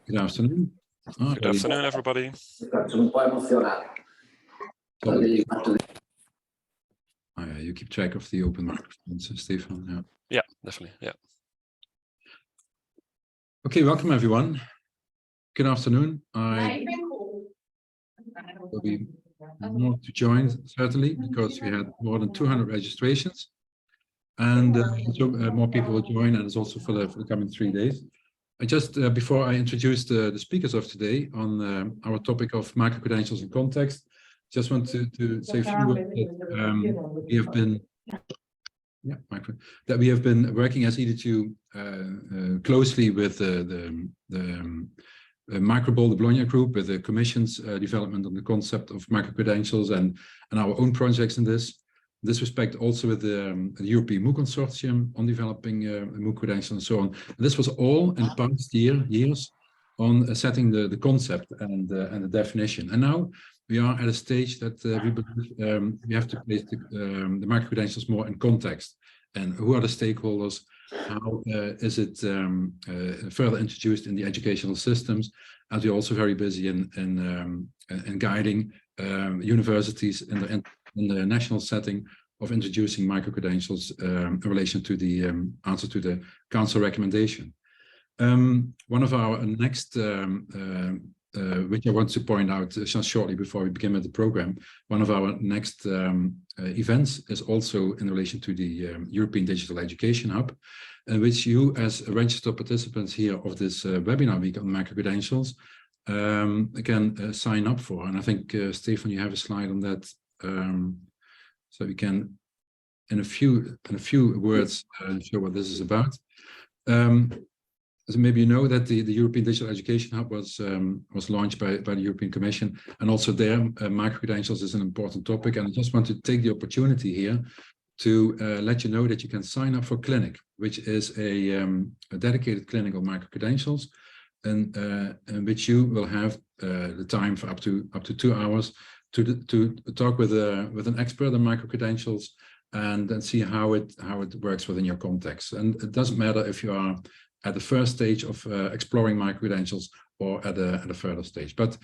Good afternoon. Good afternoon, everybody. You keep track of the open microphones, Stefan. Yeah. Yeah, definitely. Yeah. Okay, welcome everyone. Good afternoon. I will be more to join certainly because we had more than 200 registrations, and more people will join, and it's also for the coming 3 days. I just before I introduce the speakers of today on our topic of microcredentials in context, just want to say a few words that we have been we have been working as EADTU closely with the Microbol, the Bologna group, with the Commission's development on the concept of microcredentials and our own projects in this respect, also with the European MOOC Consortium on developing MOOC credentials and so on. And this was all in the past years on setting the concept and the definition. And now we are at a stage that we believe we have to place the microcredentials more in context. And who are the stakeholders? How is it further introduced in the educational systems? And we're also very busy in guiding universities in the national setting of introducing microcredentials in relation to the answer to the council recommendation. One of our next, which I want to point out just shortly before we begin with the program, one of our next events is also in relation to the European Digital Education Hub, which you as registered participants here of this webinar week on microcredentials can sign up for. And I think, Stefan, you have a slide on that. So we can, in a few words, show what this is about. So maybe you know that the European Digital Education Hub was launched by the European Commission, and also there microcredentials is an important topic. And I just want to take the opportunity here to let you know that you can sign up for Clinic, which is a dedicated clinic on microcredentials, and in which you will have the time for up to 2 hours to talk with an expert on microcredentials and then see how it works within your context. And it doesn't matter if you are at the first stage of exploring microcredentials or at a further stage. But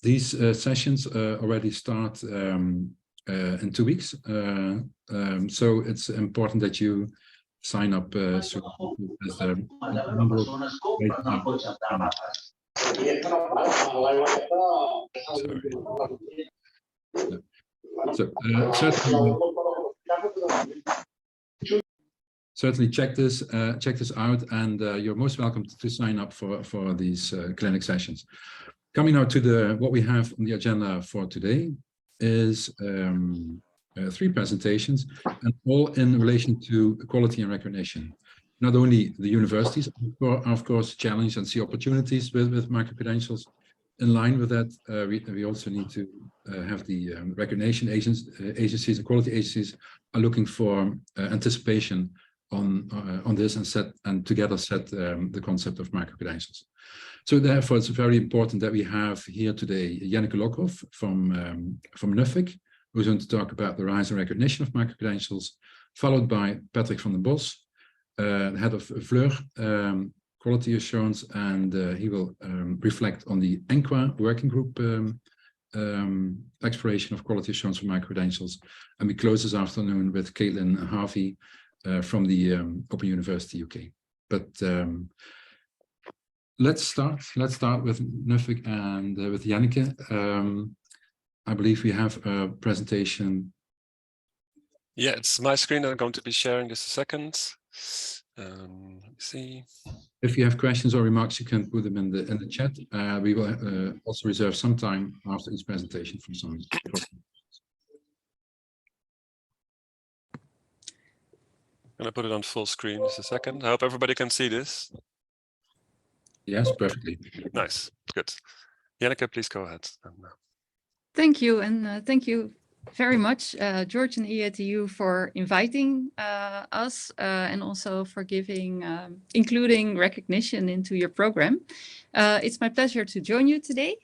these sessions already start in 2 weeks. So it's important that you sign up soon. Certainly check this out, and you're most welcome to sign up for these clinic sessions. Coming now to what we have on the agenda for today is 3 presentations, and all in relation to equality and recognition. Not only the universities are of course challenged and see opportunities with microcredentials. In line with that, we also need to have the recognition agencies and quality agencies are looking for anticipation on this and together set the concept of microcredentials. So therefore, it's very important that we have here today Jenneke Lokhofff from NUFIC, who's going to talk about the rise and recognition of microcredentials, followed by Patrick van den Bos, head of Fleur Quality Assurance, and he will reflect on the ENQA working group exploration of quality assurance for microcredentials. And we close this afternoon with Harvey from the Open University UK. But let's start with NUFIC and with Jenneke. I believe we have a presentation. Yeah, it's my screen. I'm going to be sharing this a second. Let me see. If you have questions or remarks, you can put them in the chat. We will also reserve some time after each presentation for some. I'm going to put it on full screen just a second. I hope everybody can see this. Yes, perfectly. Nice, good. Jenneke, please go ahead. Thank you, and thank you very much, George and EADTU, for inviting us and also for including recognition into your program. It's my pleasure to join you today.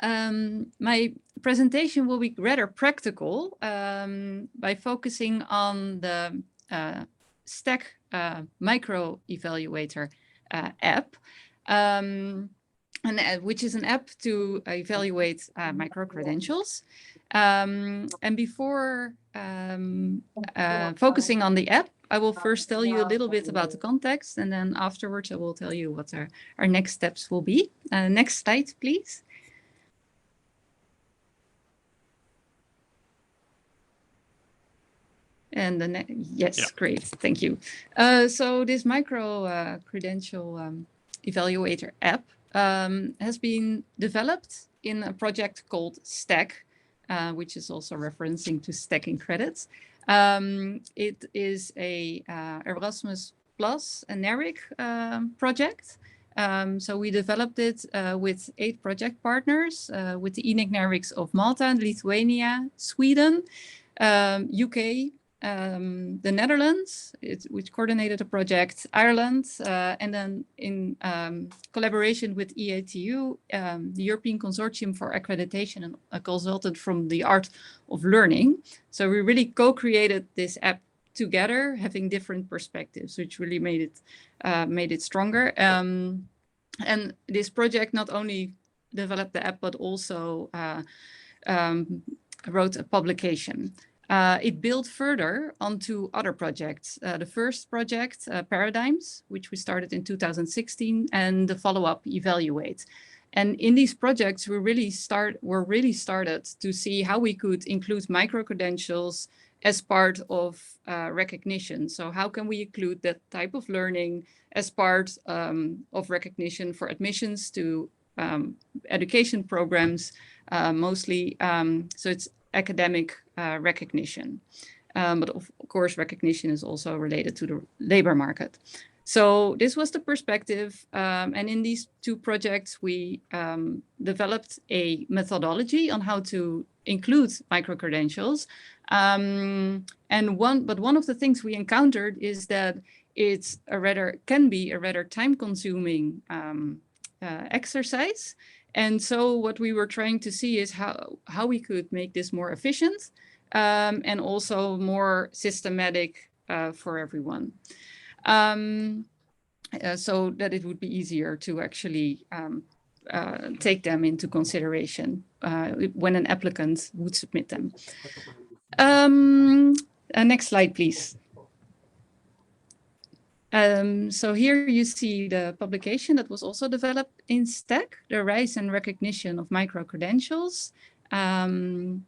My presentation will be rather practical by focusing on the Stack Micro Evaluator app. which is an app to evaluate micro-credentials. And before focusing on the app, I will first tell you a little bit about the context, and then afterwards I will tell you what our next steps will be. Next slide, please. And the yes, yeah. Great, thank you. So this micro-credential evaluator app has been developed in a project called Stack, which is also referencing to stacking credits. It is a Erasmus Plus and NERIC project. So we developed it with 8 project partners, with the NERICs of Malta, Lithuania, Sweden, UK, the Netherlands, which coordinated the project, Ireland, and then in collaboration with EADTU, the European Consortium for Accreditation, and a consultant from the Art of Learning. So we really co-created this app together, having different perspectives, which really made it stronger. And this project not only developed the app, but also wrote a publication. It built further onto other projects. The first project, Paradigms, which we started in 2016, and the follow-up, Evaluate. And in these projects, we really started to see how we could include micro-credentials as part of recognition. So how can we include that type of learning as part of recognition for admissions to education programs, mostly, so it's academic recognition. But of course, recognition is also related to the labor market. So this was the perspective. And in these 2 projects, we developed a methodology on how to include micro-credentials. And one of the things we encountered is that can be a rather time-consuming exercise. And so what we were trying to see is how we could make this more efficient and also more systematic for everyone. So that it would be easier to actually take them into consideration when an applicant would submit them. Next slide, please. So here you see the publication that was also developed in Stack, the Rise and Recognition of Micro-Credentials. And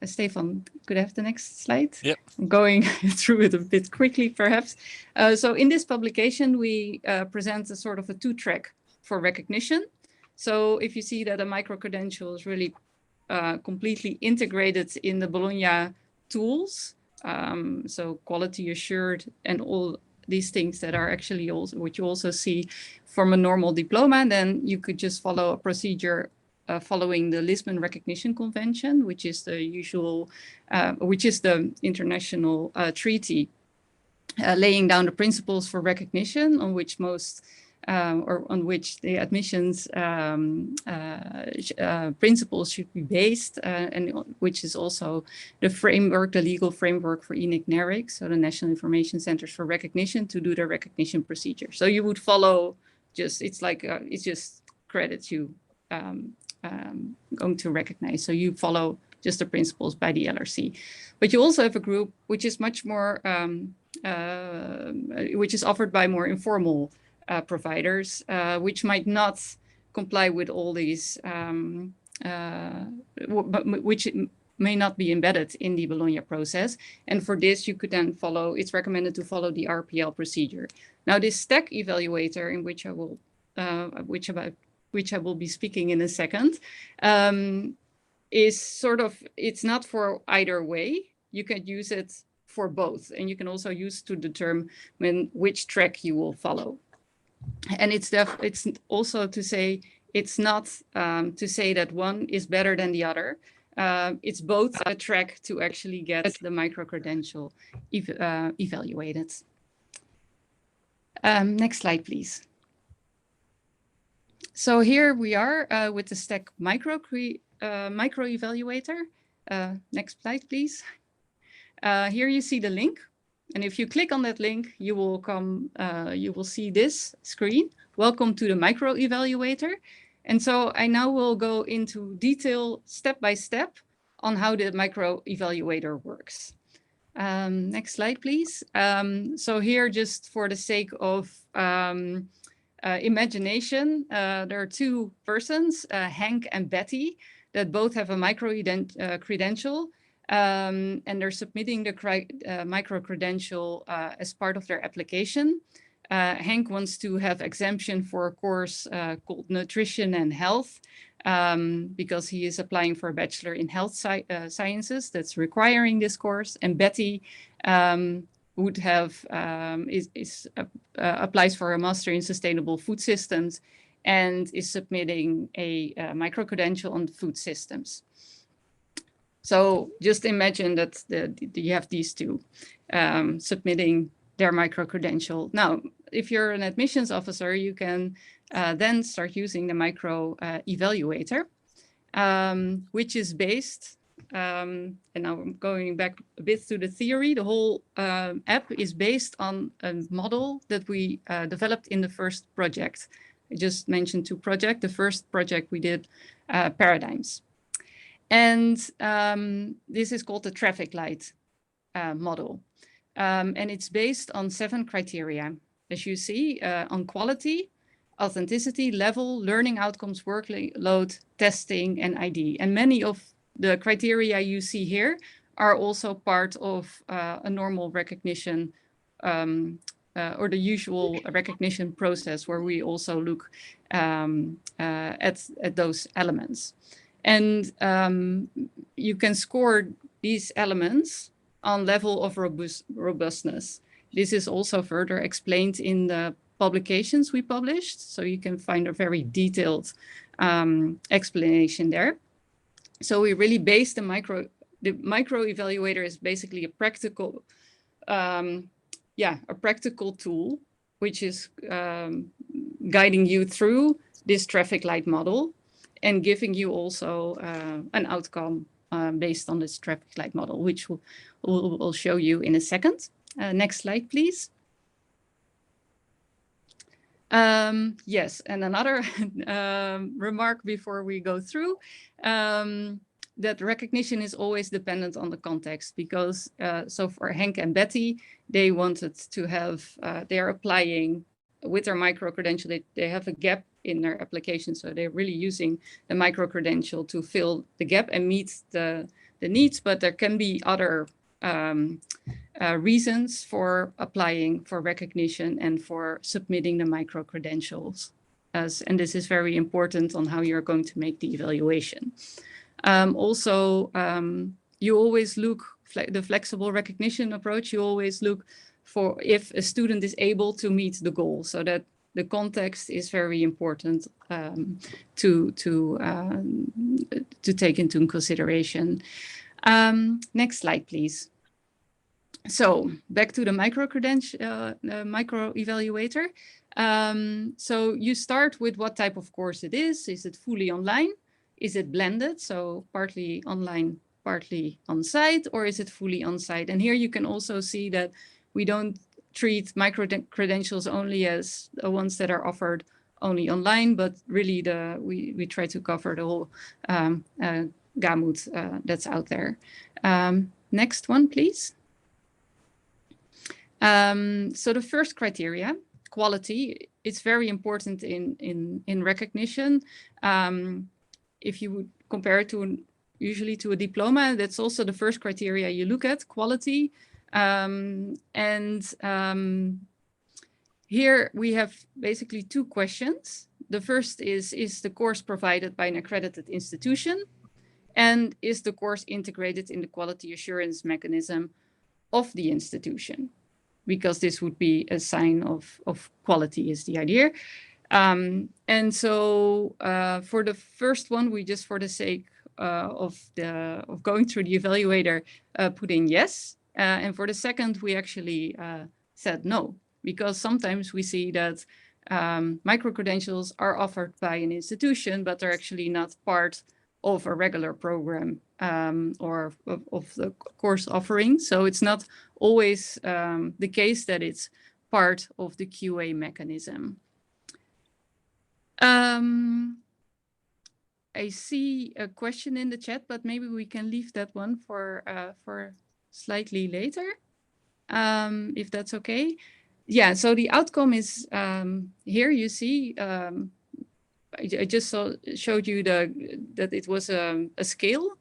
Stefan, could I have the next slide? Yep. I'm going through it a bit quickly, perhaps. So in this publication, we present a sort of a 2-track for recognition. So if you see that a micro-credential is really completely integrated in the Bologna tools, so quality assured and all these things that are actually also what you also see from a normal diploma, then you could just follow a procedure following the Lisbon Recognition Convention, which is the usual, which is the international treaty laying down the principles for recognition on which most or on which the admissions principles should be based, and which is also the framework, the legal framework for NERIC, so the National Information Centers for Recognition, to do the recognition procedure. So you would follow just, it's like, it's just credits you going to recognize. So you follow just the principles by the LRC. But you also have a group which is much more, which is offered by more informal providers, which might not comply with all these, which may not be embedded in the Bologna process. And for this, you could then follow, it's recommended to follow the RPL procedure. Now, this Stack evaluator, in which I will, which I will be speaking in a second, is sort of, it's not for either way. You can use it for both, and you can also use to determine which track you will follow. And it's also to say, it's not to say that one is better than the other. It's both a track to actually get the micro-credential evaluated. Next slide, please. So here we are with the Stack micro evaluator. Next slide, please. Here you see the link. And if you click on that link, you will see this screen. Welcome to the micro evaluator. And so I now will go into detail step by step on how the micro evaluator works. Next slide, please. So here, just for the sake of imagination, there are two persons, Hank and Betty, that both have a micro credential, and they're submitting the micro credential as part of their application. Hank wants to have exemption for a course called Nutrition and Health, because he is applying for a Bachelor in Health Sciences that's requiring this course. And Betty would have applies for a Master in Sustainable Food Systems and is submitting a micro-credential on food systems. So just imagine that you have these two submitting their micro-credential. Now, if you're an admissions officer, you can then start using the micro evaluator, which is based, and now I'm going back a bit to the theory. The whole app is based on a model that we developed in the first project. I just mentioned two projects. The first project we did paradigms. And this is called the traffic light model. And it's based on 7 criteria, as you see, on quality, authenticity, level, learning outcomes, workload, testing, and ID. And many of the criteria you see here are also part of a normal recognition or the usual recognition process, where we also look at those elements. And you can score these elements on level of robustness. This is also further explained in the publications we published, so you can find a very detailed explanation there. So we really based the micro evaluator is basically a practical, a practical tool, which is guiding you through this traffic light model and giving you also an outcome based on this traffic light model, which we'll show you in a second. Next slide, please. Yes, and another remark before we go through, that recognition is always dependent on the context, because so for Hank and Betty, they wanted to have, they are applying with their micro-credential, they have a gap in their application, so they're really using the micro-credential to fill the gap and meet the needs, but there can be other reasons for applying for recognition and for submitting the micro-credentials. And this is very important on how you're going to make the evaluation. Also, you always look, the flexible recognition approach, you always look for if a student is able to meet the goal, so that the context is very important to take into consideration. Next slide, please. So back to the micro evaluator. So you start with what type of course it is. Is it fully online? Is it blended? So partly online, partly on site, or is it fully on site? And here you can also see that we don't treat micro credentials only as the ones that are offered only online, but really we try to cover the whole gamut that's out there. Next one, please. So the first criteria, quality, it's very important in recognition. If you would compare it to usually to a diploma, that's also the first criteria you look at, quality. Here we have basically 2 questions. The first is the course provided by an accredited institution? And is the course integrated in the quality assurance mechanism of the institution? Because this would be a sign of quality is the idea. And so for the first one, we just, for the sake of going through the evaluator, put in yes. And for the second, we actually said no, because sometimes we see that micro-credentials are offered by an institution, but they're actually not part of a regular program or of the course offering. So it's not always the case that it's part of the QA mechanism. I see a question in the chat, but maybe we can leave that one for slightly later, if that's okay. Yeah, so the outcome is here you see, I just showed you that it was a scale.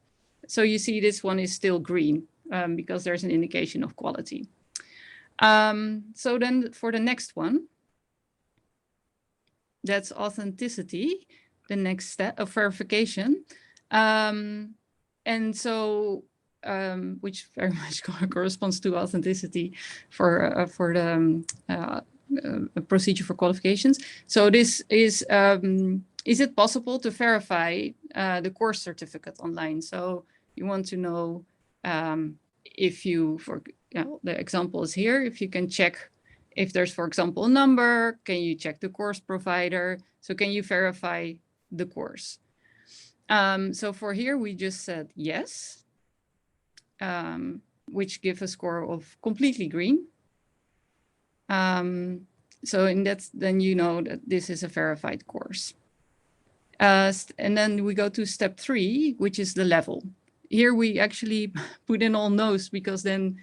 So you see this one is still green because there's an indication of quality. So then for the next one, that's authenticity, the next step of verification. And so, which very much corresponds to authenticity for the procedure for qualifications. So this is it possible to verify the course certificate online? So you want to know if you, the example is here, if you can check if there's, for example, a number, can you check the course provider? So can you verify the course? So for here, we just said yes, which gives a score of completely green. So in that, then you know that this is a verified course. And then we go to step 3, which is the level. Here we actually put in all no's because then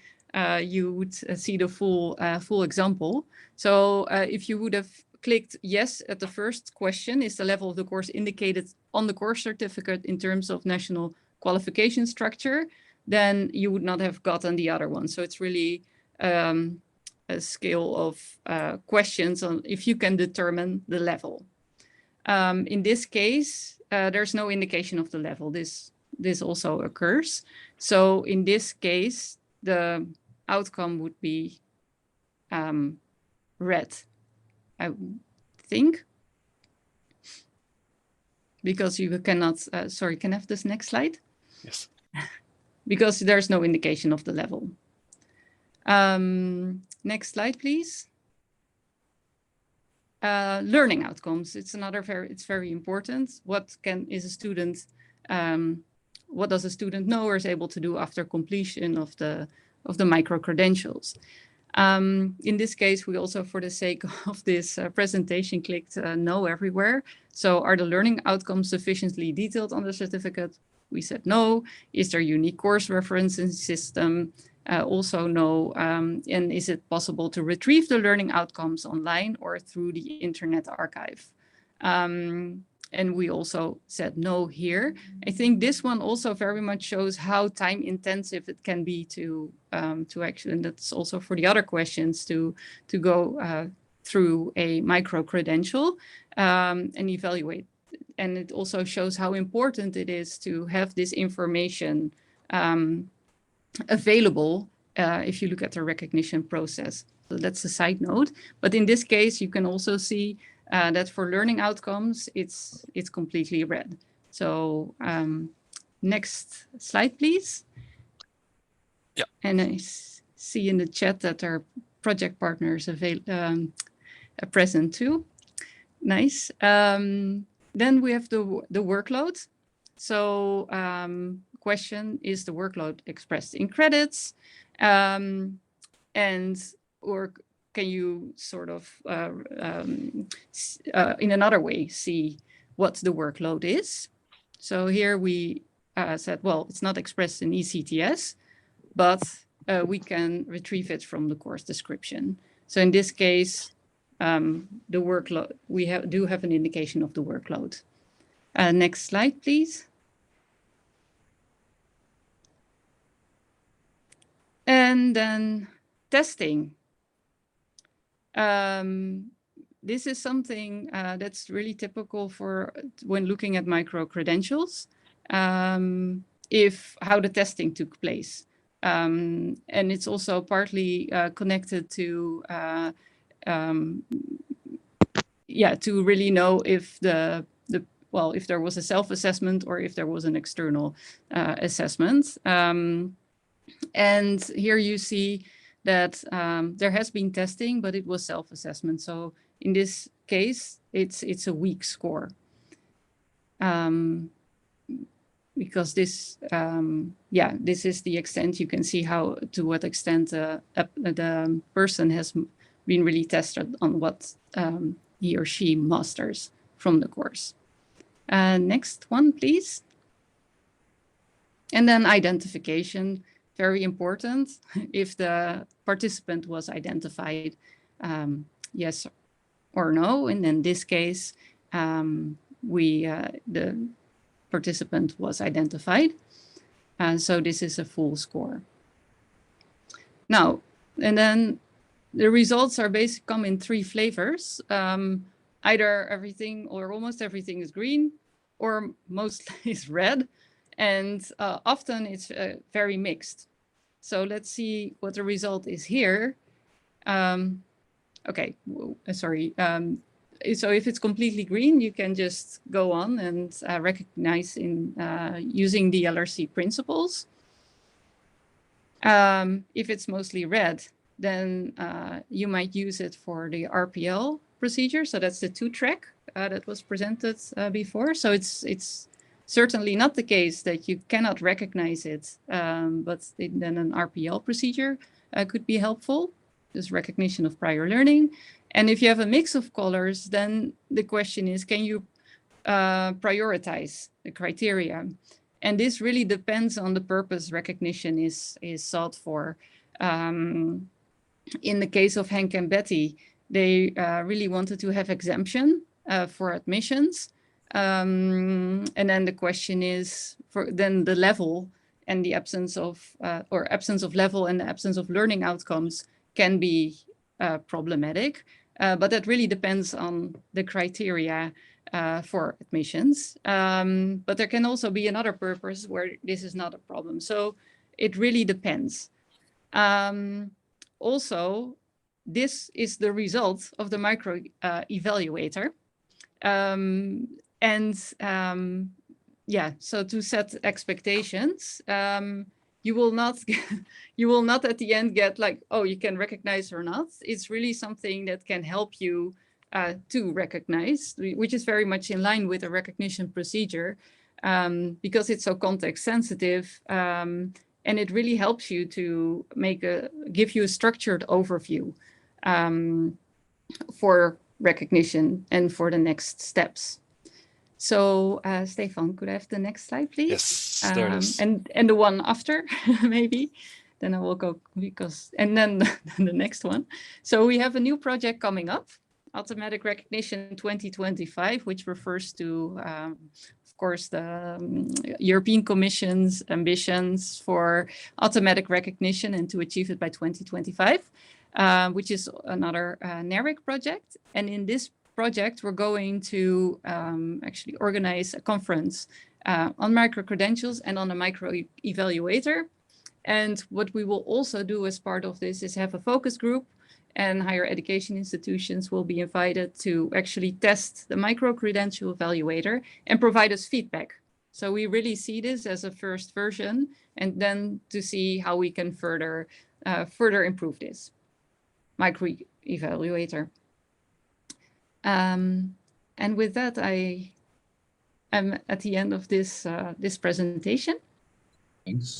you would see the full example. So if you would have clicked yes at the first question, is the level of the course indicated on the course certificate in terms of national qualification structure, then you would not have gotten the other one. So it's really a scale of questions on if you can determine the level. In this case, there's no indication of the level. This also occurs. So in this case, the outcome would be red, I think, because you cannot, sorry, can I have this next slide? Yes. Because there's no indication of the level. Next slide, please. Learning outcomes. It's very important. What does a student know or is able to do after completion of the micro-credentials? In this case, we also, for the sake of this presentation, clicked no everywhere. So are the learning outcomes sufficiently detailed on the certificate? We said no. Is there a unique course referencing system? Also no. And is it possible to retrieve the learning outcomes online or through the Internet Archive? And we also said no here. I think this one also very much shows how time intensive it can be to actually, and that's also for the other questions, to go through a micro-credential and evaluate. And it also shows how important it is to have this information available if you look at the recognition process. So that's a side note. But in this case, you can also see that for learning outcomes, it's completely red. So next slide, please. Yeah. And I see in the chat that our project partners are present too. Nice. Then we have the workload. So question, is the workload expressed in credits? Or can you sort of, in another way, see what the workload is? So here we said, well, it's not expressed in ECTS, but we can retrieve it from the course description. So in this case, the workload, we do have an indication of the workload. Next slide, please. And then testing. This is something that's really typical for when looking at micro-credentials, how the testing took place. And it's also partly connected to, to really know if if there was a self-assessment or if there was an external assessment. And here you see that there has been testing, but it was self-assessment. So in this case, it's a weak score. because this, yeah, this is the extent you can see how, to what extent the person has been really tested on what he or she masters from the course. Next one, please. And then identification, very important. If the participant was identified, yes or no, and in this case, the participant was identified. So this is a full score. Now, and then the results are basically come in 3 flavors. Either everything or almost everything is green, or mostly is red. And often it's very mixed. So let's see what the result is here. Okay, sorry. So if it's completely green, you can just go on and recognize in using the LRC principles. If it's mostly red, then you might use it for the RPL procedure. So that's the 2-track that was presented before. So it's certainly not the case that you cannot recognize it, but then an RPL procedure could be helpful. This recognition of prior learning. And if you have a mix of colors, then the question is, can you prioritize the criteria? And this really depends on the purpose recognition is sought for. In the case of Henk and Betty, they really wanted to have exemption for admissions. And then the question is, for then the level and the absence of, or absence of level and the absence of learning outcomes can be problematic. But that really depends on the criteria for admissions. But there can also be another purpose where this is not a problem. So it really depends. Also, this is the result of the micro evaluator. Yeah, so to set expectations, you will not at the end get like, oh, you can recognize or not. It's really something that can help you to recognize, which is very much in line with a recognition procedure, because it's so context sensitive, and it really helps you to give you a structured overview for recognition and for the next steps. So, Stefan, could I have the next slide, please? Yes, there it is. And the one after, maybe. Then I will go and then the next one. So we have a new project coming up, Automatic Recognition 2025, which refers to, of course, the European Commission's ambitions for automatic recognition and to achieve it by 2025, which is another NERIC project. And in this project, we're going to actually organize a conference on microcredentials and on a micro evaluator. And what we will also do as part of this is have a focus group, and higher education institutions will be invited to actually test the microcredential evaluator and provide us feedback. So we really see this as a first version, and then to see how we can further improve this micro evaluator. And with that, I am at the end of this this presentation.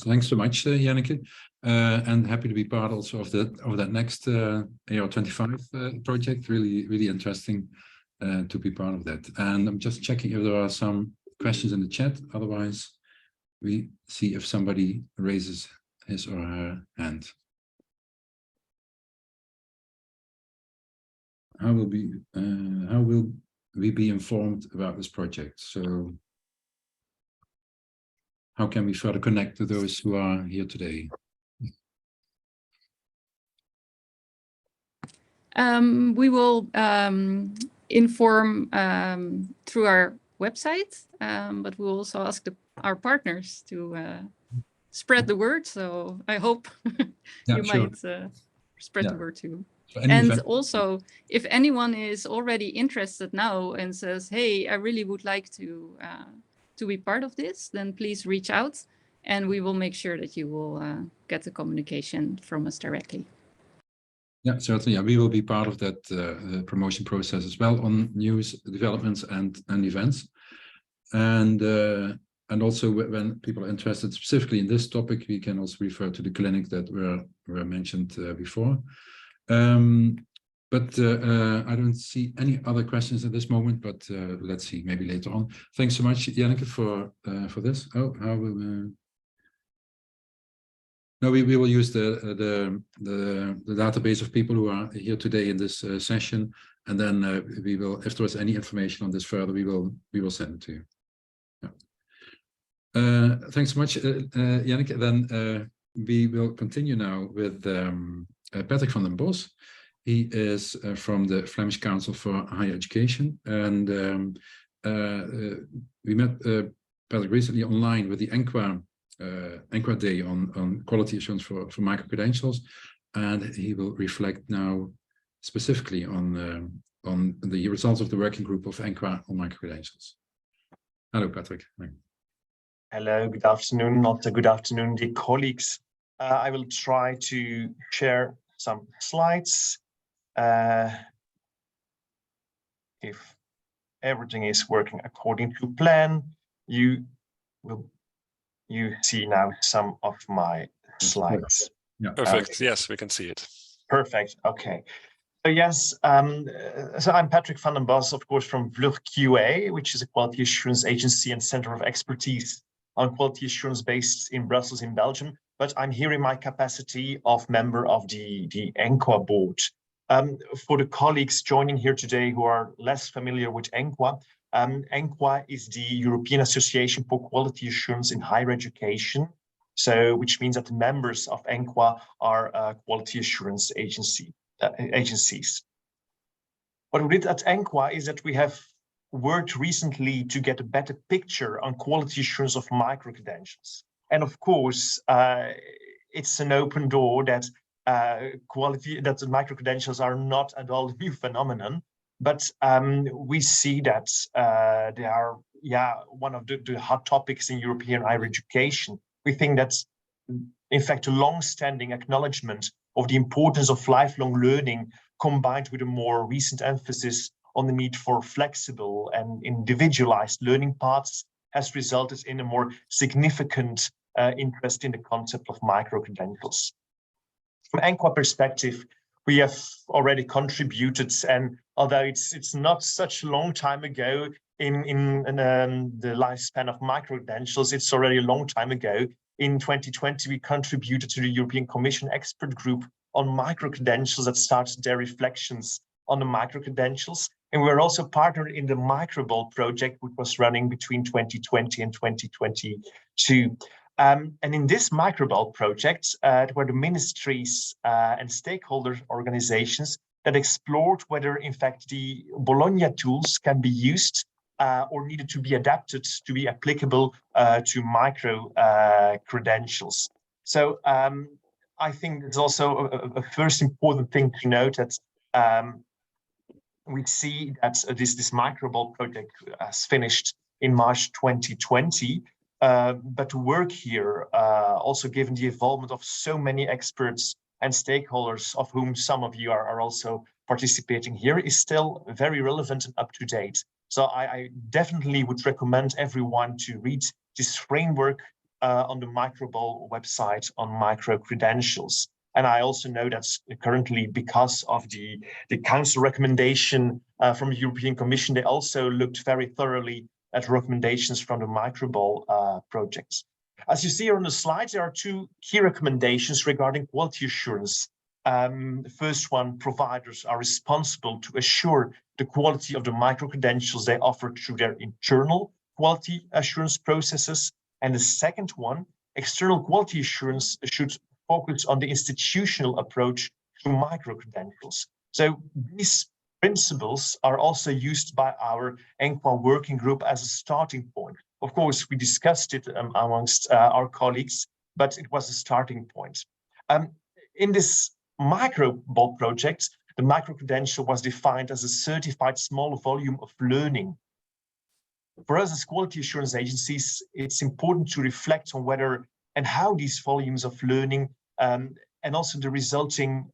Thanks so much, Jenneke, and happy to be part also of that next AR25 project. Really interesting to be part of that. And I'm just checking if there are some questions in the chat. Otherwise, we see if somebody raises his or her hand. How will we be informed about this project? So how can we further connect to those who are here today? We will inform through our website, but we'll also ask our partners to spread the word. So I hope you might spread the word too. And also, if anyone is already interested now and says, hey, I really would like to be part of this, then please reach out and we will make sure that you will get the communication from us directly. Yeah, certainly. Yeah, we will be part of that promotion process as well on news developments and events. And And also when people are interested specifically in this topic, we can also refer to the clinic that were mentioned before. But I don't see any other questions at this moment, but let's see, maybe later on. Thanks so much, Jenneke, for this. Oh, how will no, we will use the database of people who are here today in this session, and then we will, if there's any information on this further, we will send it to you. Yeah. Thanks so much, Jenneke. Then we will continue now with Patrick van den Bos. He is from the Flemish Council for Higher Education, and we met Patrick recently online with the ENQA Day on quality assurance for microcredentials, and he will reflect now specifically on the results of the working group of ENQA on microcredentials. Hello, Patrick. Hello, good afternoon, good afternoon, dear colleagues. I will try to share some slides. If everything is working according to plan, you see now some of my slides. Yeah. Perfect. Yes, we can see it. Perfect. Okay. So yes, so I'm Patrick van den Bos, of course, from Vlug QA, which is a quality assurance agency and center of expertise on quality assurance based in Brussels, in Belgium. But I'm here in my capacity of member of the ENQA board. For the colleagues joining here today who are less familiar with ENQA, ENQA is the European Association for Quality Assurance in Higher Education. So, which means that the members of ENQA are quality assurance agencies. What we did at ENQA is that we have worked recently to get a better picture on quality assurance of microcredentials. And of course, it's an open door that the microcredentials are not at all a new phenomenon, but we see that they are one of the hot topics in European higher education. We think that's in fact a long-standing acknowledgement of the importance of lifelong learning combined with a more recent emphasis on the need for flexible and individualized learning paths has resulted in a more significant interest in the concept of microcredentials. From ENQA perspective, we have already contributed, and although it's not such a long time ago in the lifespan of microcredentials, it's already a long time ago. In 2020, we contributed to the European Commission expert group on microcredentials that started their reflections on the microcredentials. And we're also partnered in the Microball project, which was running between 2020 and 2022. And in this Microball project, there were the ministries and stakeholder organizations that explored whether, in fact, the Bologna tools can be used or needed to be adapted to be applicable to micro credentials. I think it's also a first important thing to note that we see that this Microball project has finished in March 2020. But work here, also given the involvement of so many experts and stakeholders, of whom some of you are also participating here, is still very relevant and up to date. So I definitely would recommend everyone to read this framework on the Microball website on microcredentials. And I also know that currently, because of the Council recommendation from the European Commission, they also looked very thoroughly at recommendations from the Microball projects. As you see here on the slides, there are two key recommendations regarding quality assurance. The first one, providers are responsible to assure the quality of the microcredentials they offer through their internal quality assurance processes. And the second one, external quality assurance should focus on the institutional approach to microcredentials. So these principles are also used by our ENQA working group as a starting point. Of course, we discussed it amongst our colleagues, but it was a starting point. In this Microball project, the microcredential was defined as a certified small volume of learning. For us as quality assurance agencies, it's important to reflect on whether and how these volumes of learning and also the resulting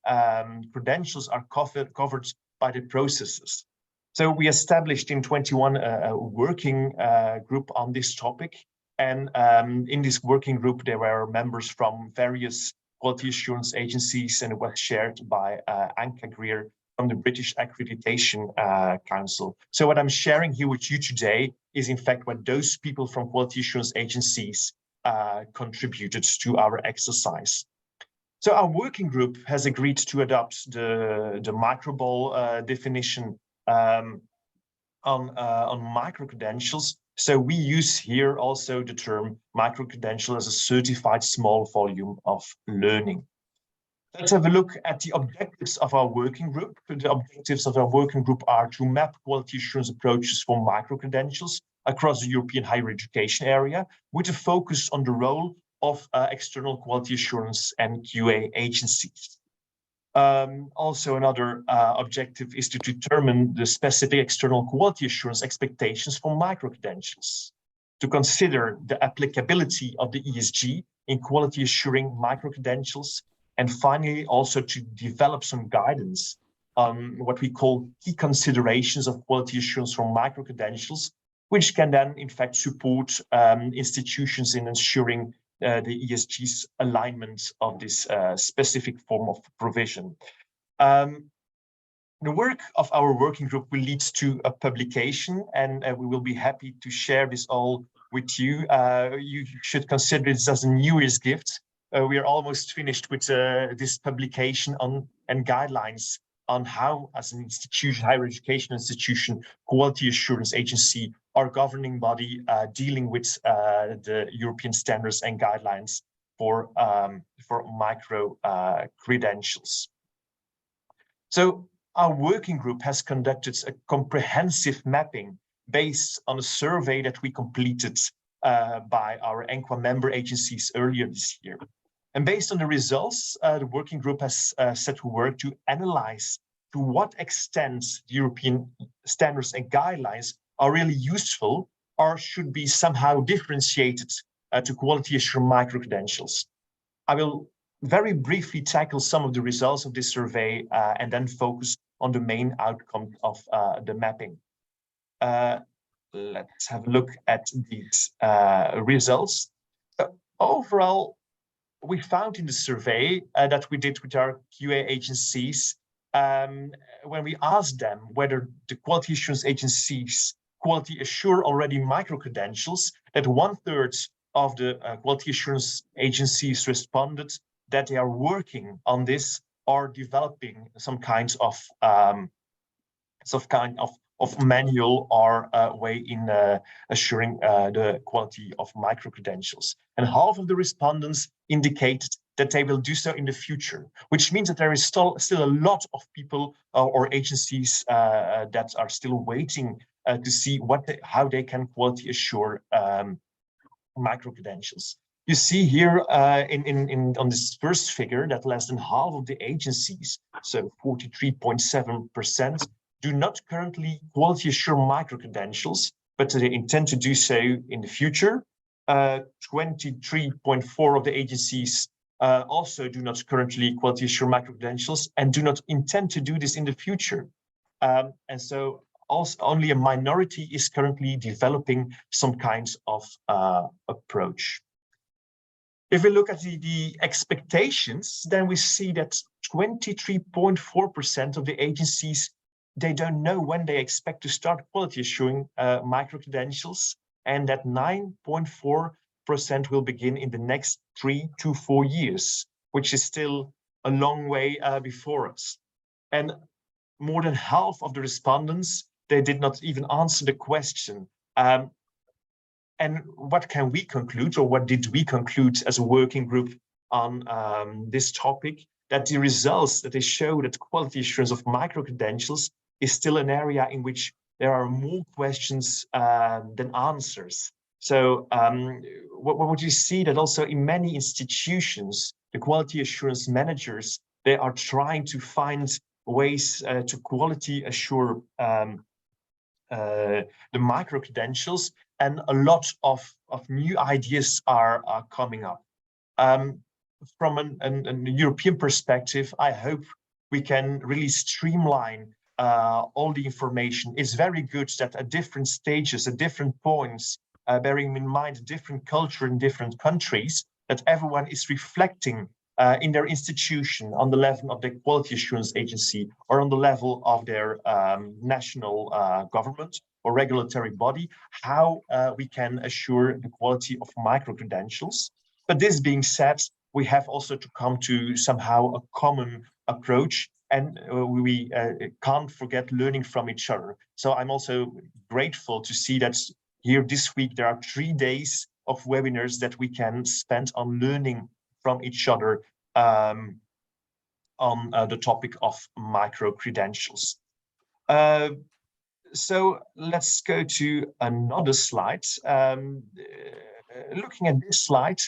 credentials are covered by the processes. So we established in 21 a working group on this topic, And in this working group, there were members from various quality assurance agencies, and it was shared by Anka Greer from the British Accreditation Council. So what I'm sharing here with you today is in fact what those people from quality assurance agencies contributed to our exercise. So our working group has agreed to adopt the microball definition on microcredentials. So we use here also the term microcredential as a certified small volume of learning. Let's have a look at the objectives of our working group. The objectives of our working group are to map quality assurance approaches for microcredentials across the European higher education area, with a focus on the role of external quality assurance and QA agencies. Also, another objective is to determine the specific external quality assurance expectations for microcredentials, to consider the applicability of the ESG in quality assuring microcredentials, and finally also to develop some guidance on what we call key considerations of quality assurance for microcredentials, which can then in fact support institutions in ensuring the ESG's alignment of this specific form of provision. The work of our working group will lead to a publication, and we will be happy to share this all with you. You should consider this as a New Year's gift. We are almost finished with this publication on and guidelines on how, as an institution, higher education institution, quality assurance agency, our governing body dealing with the European standards and guidelines for micro credentials. So our working group has conducted a comprehensive mapping based on a survey that we completed by our ENQA member agencies earlier this year. And based on the results, the working group has set to work to analyze to what extent the European standards and guidelines are really useful or should be somehow differentiated to quality assured microcredentials. I will very briefly tackle some of the results of this survey and then focus on the main outcome of the mapping. Let's have a look at these results. Overall, we found in the survey that we did with our QA agencies, when we asked them whether the quality assurance agencies quality assure already microcredentials, that 1/3 of the quality assurance agencies responded that they are working on this or developing some kinds of manual or way in assuring the quality of microcredentials. And half of the respondents indicated that they will do so in the future, which means that there is still a lot of people or agencies that are still waiting to see how they can quality assure microcredentials. You see here on this first figure that less than half of the agencies, so 43.7%, do not currently quality assure microcredentials, but they intend to do so in the future. 23.4% of the agencies also do not currently quality assure microcredentials and do not intend to do this in the future. And so also only a minority is currently developing some kinds of approach. If we look at the expectations, then we see that 23.4% of the agencies, they don't know when they expect to start quality assuring microcredentials, and that 9.4% will begin in the next 3 to 4 years, which is still a long way before us. And more than half of the respondents, they did not even answer the question. And what can we conclude, or what did we conclude as a working group on this topic? That the results that they show that quality assurance of microcredentials is still an area in which there are more questions than answers. So what you see that also in many institutions, the quality assurance managers, they are trying to find ways to quality assure the microcredentials, and a lot of new ideas are coming up. From a European perspective, I hope we can really streamline all the information. It's very good that at different stages, at different points, bearing in mind different culture in different countries, that everyone is reflecting in their institution on the level of the quality assurance agency or on the level of their national government or regulatory body, how we can assure the quality of micro-credentials. But this being said, we have also to come to somehow a common approach, and we can't forget learning from each other. So I'm also grateful to see that here this week there are 3 days of webinars that we can spend on learning from each other on the topic of micro-credentials. So let's go to another slide. Looking at this slide,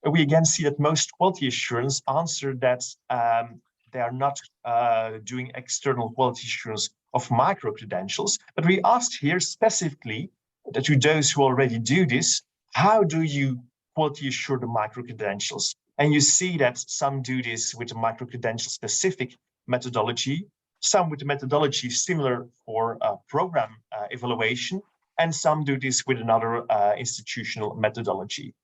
we again see that most quality assurance answer that they are not doing external quality assurance of micro-credentials, but we asked here specifically that to those who already do this, how do you quality assure the micro-credentials? And you see that some do this with a micro-credential specific methodology, some with a methodology similar for program evaluation, and some do this with another institutional methodology.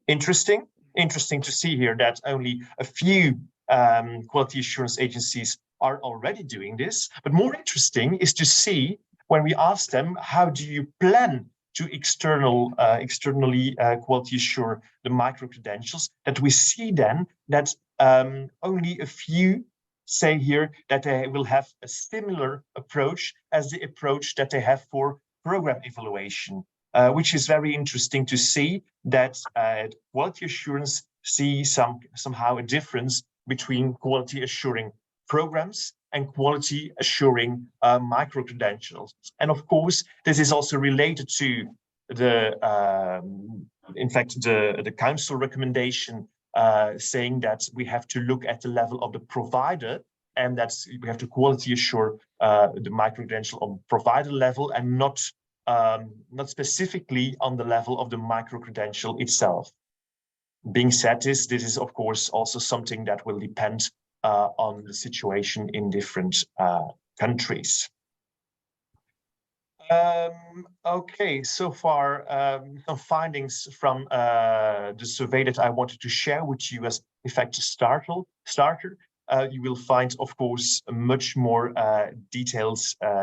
Interesting to see here that only a few quality assurance agencies are already doing this. But more interesting is to see when we ask them, how do you plan to externally quality assure the micro-credentials, that we see then that only a few say here that they will have a similar approach as the approach that they have for program evaluation, which is very interesting to see that quality assurance see somehow a difference between quality assuring programs and quality assuring micro-credentials. And of course, this is also related to the, in fact, the council recommendation saying that we have to look at the level of the provider, and that's we have to quality assure the micro-credential on provider level and not specifically on the level of the micro-credential itself. Being said this is of course also something that will depend on the situation in different countries. Okay, so far some findings from the survey that I wanted to share with you as in fact a starter. You will find, of course, much more detailed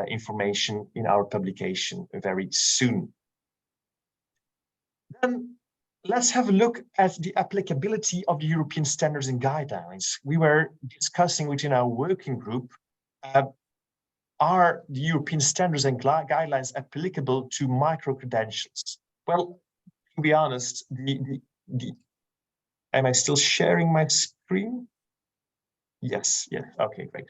information in our publication very soon. Then let's have a look at the applicability of the European standards and guidelines. We were discussing within our working group, are the European standards and guidelines applicable to micro-credentials? Well, to be honest, am I still sharing my screen? Yes, okay, great.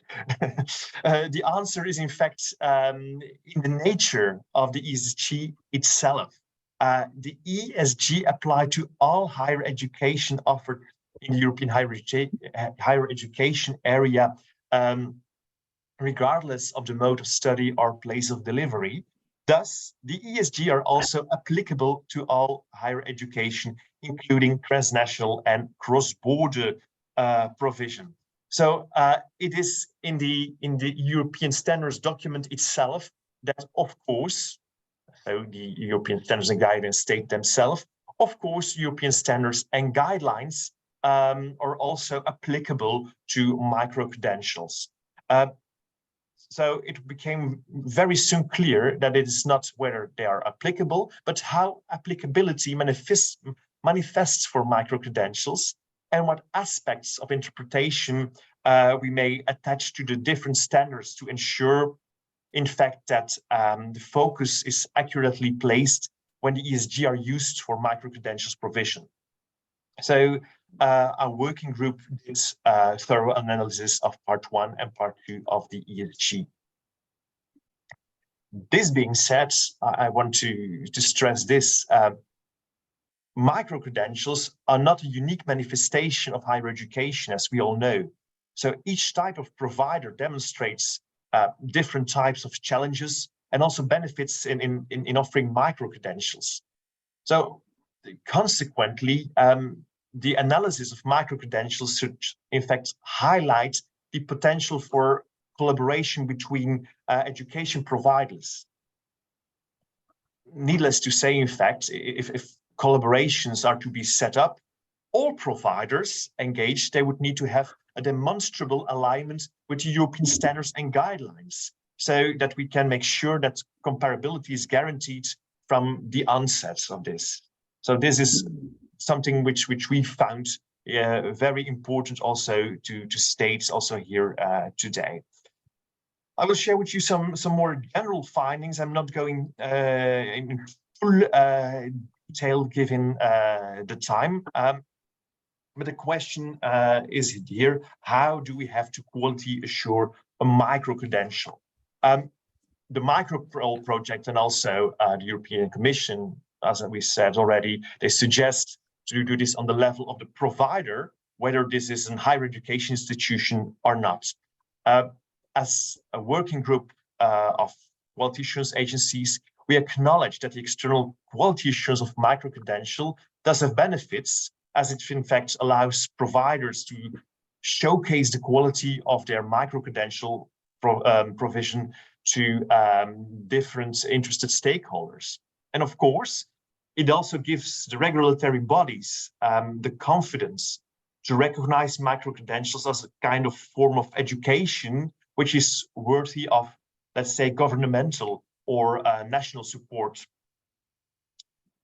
The answer is in fact in the nature of the ESG itself. The ESG apply to all higher education offered in the European higher education area, regardless of the mode of study or place of delivery. Thus, the ESG are also applicable to all higher education, including transnational and cross-border provision. So it is in the European standards document itself that, of course, so the European standards and guidelines state themselves, of course, European standards and guidelines are also applicable to micro-credentials. So it became very soon clear that it is not whether they are applicable, but how applicability manifests for micro-credentials and what aspects of interpretation we may attach to the different standards to ensure, in fact, that the focus is accurately placed when the ESG are used for micro-credentials provision. So our working group did thorough analysis of part 1 and part 2 of the ESG. This being said, I want to stress this. Micro-credentials are not a unique manifestation of higher education, as we all know. So each type of provider demonstrates different types of challenges and also benefits in offering micro-credentials. So consequently, the analysis of micro-credentials should, in fact, highlight the potential for collaboration between education providers. needless to say, in fact, if collaborations are to be set up, all providers engaged, they would need to have a demonstrable alignment with European standards and guidelines, so that we can make sure that comparability is guaranteed from the onset of this. So this is something which we found very important also to state also here today. I will share with you some more general findings. I'm not going in full detail given the time. But the question is here, how do we have to quality assure a micro-credential? The Microcredentials project and also the European Commission, as we said already, they suggest to do this on the level of the provider, whether this is a higher education institution or not. As a working group of quality assurance agencies, we acknowledge that the external quality assurance of micro-credential does have benefits, as it in fact allows providers to showcase the quality of their micro-credential provision to different interested stakeholders. And of course, it also gives the regulatory bodies the confidence to recognize micro-credentials as a kind of form of education, which is worthy of, let's say, governmental or national support.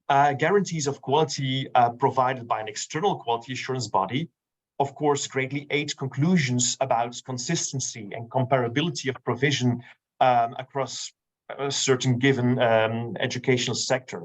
Guarantees of quality provided by an external quality assurance body, of course, greatly aid conclusions about consistency and comparability of provision across a certain given educational sector.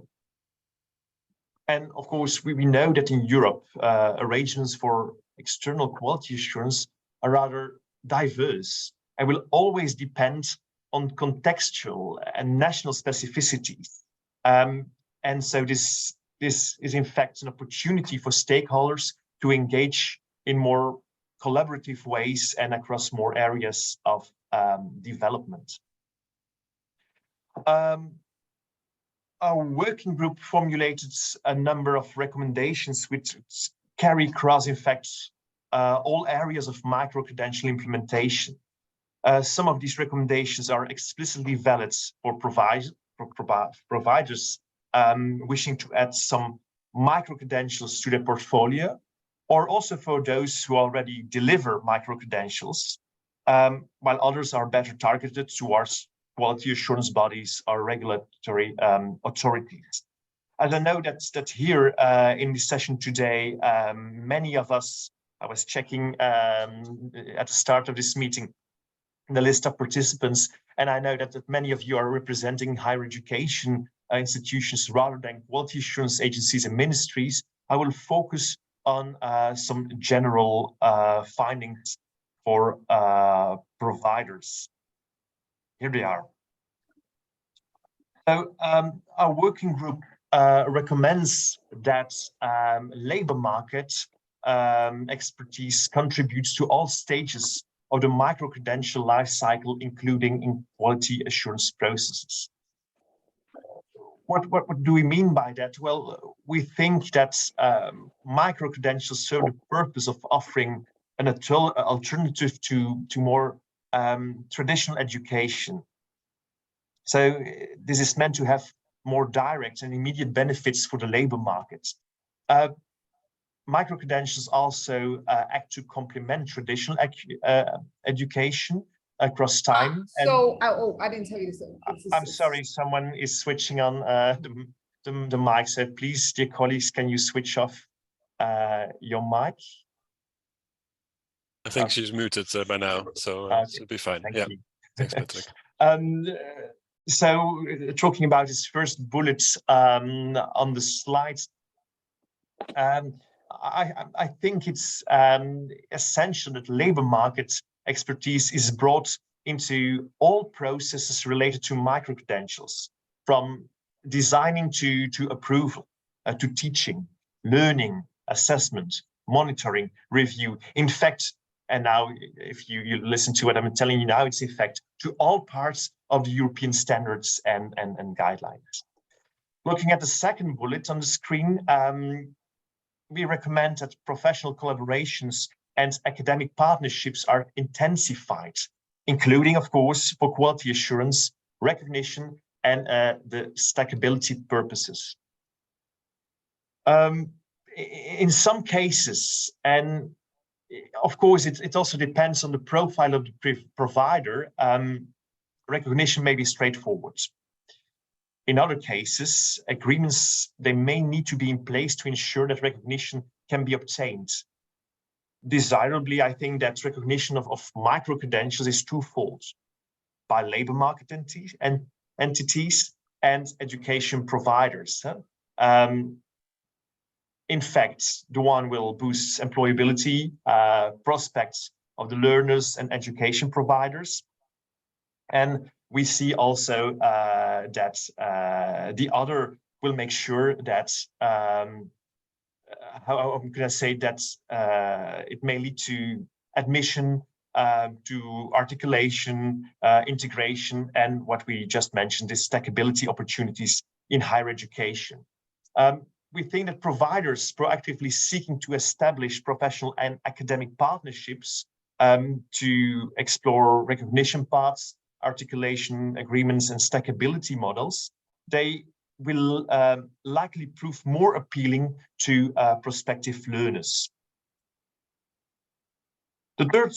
And of course, we know that in Europe, arrangements for external quality assurance are rather diverse and will always depend on contextual and national specificities. And so this is in fact an opportunity for stakeholders to engage in more collaborative ways and across more areas of development. Our working group formulated a number of recommendations which carry across, in fact, all areas of micro-credential implementation. Some of these recommendations are explicitly valid for providers wishing to add some micro-credentials to their portfolio, or also for those who already deliver micro-credentials, while others are better targeted towards quality assurance bodies or regulatory authorities. And I know that here in this session today, many of us, I was checking at the start of this meeting, the list of participants, and I know that many of you are representing higher education institutions rather than quality assurance agencies and ministries. I will focus on some general findings for providers. Here they are. So our working group recommends that labor market expertise contributes to all stages of the micro-credential life cycle, including in quality assurance processes. What do we mean by that? Well, we think that micro-credentials serve the purpose of offering an alternative to more traditional education. So this is meant to have more direct and immediate benefits for the labor market. Micro-credentials also act to complement traditional education across time. So, I didn't tell you this. I'm sorry, someone is switching on the mic. So please, dear colleagues, can you switch off your mic? I think she's muted by now, so Okay. she'll be fine. Thank Yeah, you. thanks, Patrick. So talking about his first bullet on the slide, I think it's essential that labor market expertise is brought into all processes related to micro-credentials, from designing to approval, to teaching, learning, assessment, monitoring, review. In fact, and now if you listen to what I'm telling you now, it's in fact to all parts of the European standards and guidelines. Looking at the second bullet on the screen, we recommend that professional collaborations and academic partnerships are intensified, including, of course, for quality assurance, recognition, and the stackability purposes. In some cases, and of course, it also depends on the profile of the provider, recognition may be straightforward. In other cases, agreements, they may need to be in place to ensure that recognition can be obtained. Desirably, I think that recognition of micro-credentials is twofold: by labor market entities and education providers. In fact, the one will boost employability, prospects of the learners and education providers. And we see also that the other will make sure that, how can I say, that it may lead to admission, to articulation, integration, and what we just mentioned, is stackability opportunities in higher education. We think that providers proactively seeking to establish professional and academic partnerships to explore recognition paths, articulation agreements, and stackability models, they will likely prove more appealing to prospective learners. The third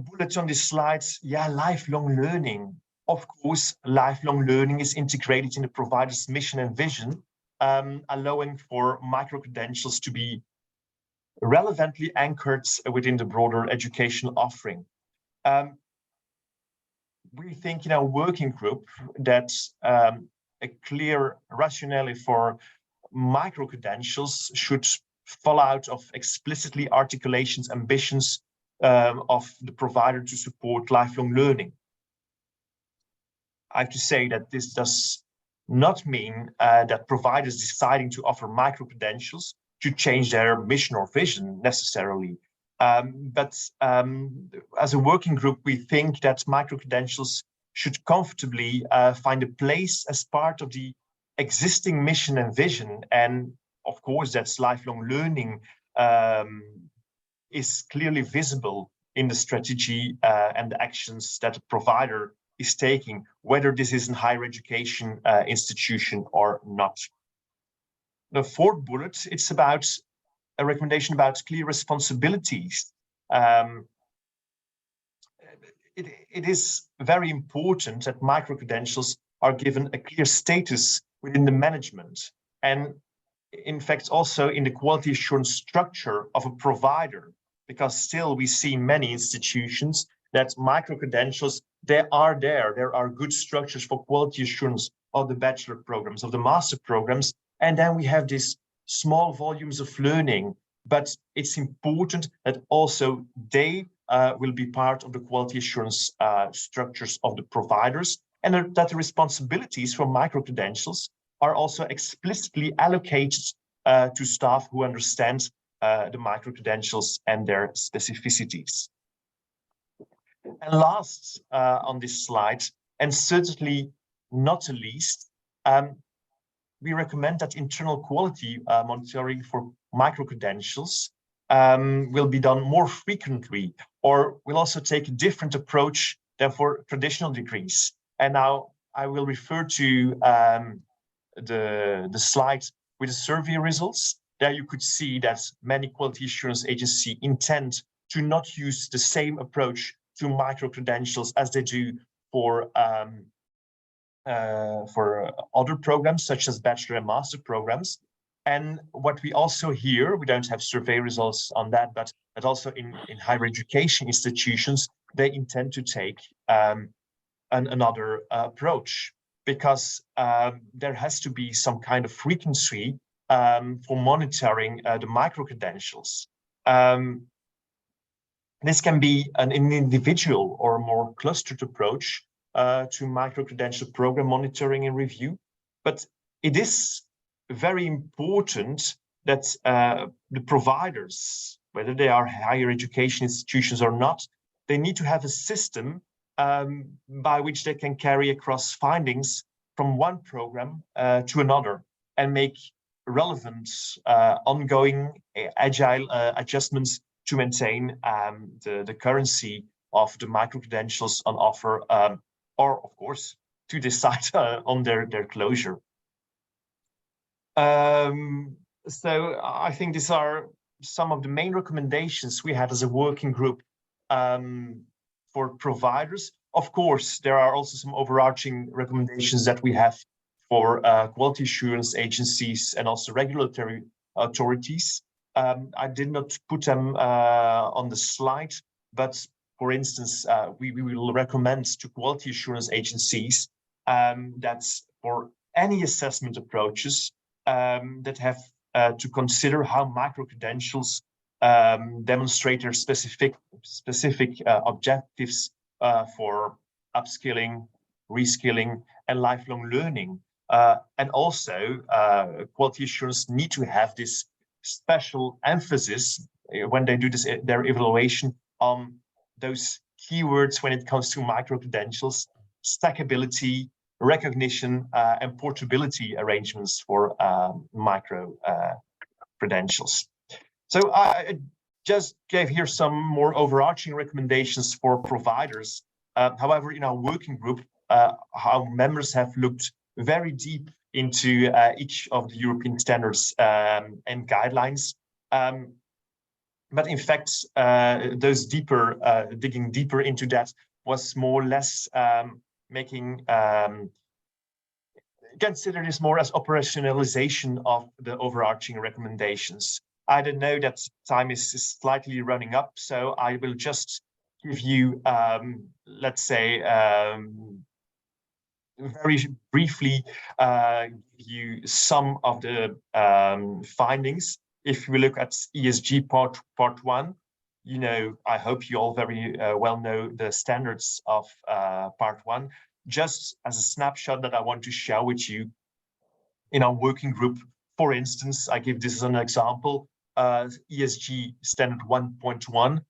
bullet on this slide, lifelong learning. Of course, lifelong learning is integrated in the provider's mission and vision, allowing for micro-credentials to be relevantly anchored within the broader educational offering. We think in our working group that a clear rationale for micro-credentials should fall out of explicitly articulations, ambitions of the provider to support lifelong learning. I have to say that this does not mean that providers deciding to offer micro-credentials to change their mission or vision necessarily. But as a working group, we think that micro-credentials should comfortably find a place as part of the existing mission and vision. And of course, that's lifelong learning is clearly visible in the strategy and the actions that a provider is taking, whether this is in higher education institution or not. The fourth bullet, it's about a recommendation about clear responsibilities. It is very important that micro-credentials are given a clear status within the management, and in fact also in the quality assurance structure of a provider, because still we see many institutions that micro-credentials, there are good structures for quality assurance of the bachelor programs, of the master programs, and then we have these small volumes of learning, but it's important that also they will be part of the quality assurance structures of the providers, and that the responsibilities for micro-credentials are also explicitly allocated to staff who understand the micro-credentials and their specificities. And last on this slide, and certainly not the least, we recommend that internal quality monitoring for micro-credentials will be done more frequently, or will also take a different approach than for traditional degrees. And now I will refer to the slide with the survey results. There you could see that many quality assurance agencies intend to not use the same approach to micro-credentials as they do for other programs, such as bachelor and master programs. And what we also hear, we don't have survey results on that, but also in higher education institutions, they intend to take another approach, because there has to be some kind of frequency for monitoring the micro-credentials. This can be an individual or more clustered approach to micro-credential program monitoring and review, but it is very important that the providers, whether they are higher education institutions or not, they need to have a system by which they can carry across findings from one program to another and make relevant, ongoing, agile adjustments to maintain the currency of the micro-credentials on offer, or of course, to decide on their closure. So I think these are some of the main recommendations we had as a working group for providers. Of course, there are also some overarching recommendations that we have for quality assurance agencies and also regulatory authorities. I did not put them on the slide, but for instance, we will recommend to quality assurance agencies that for any assessment approaches that have to consider how micro-credentials demonstrate their specific objectives for upskilling, reskilling, and lifelong learning. And also, quality assurance need to have this special emphasis when they do their evaluation on those keywords when it comes to micro-credentials, stackability, recognition, and portability arrangements for micro-credentials. So I just gave here some more overarching recommendations for providers. However, in our working group, our members have looked very deep into each of the European standards and guidelines. But in fact, digging deeper into that was more or less making consider this more as operationalization of the overarching recommendations. I don't know that time is slightly running up, so I will just give you, let's say, very briefly give you some of the findings. If we look at ESG part 1, you know, I hope you all very well know the standards of part 1. Just as a snapshot that I want to share with you in our working group, for instance, I give this as an example, ESG standard 1.1.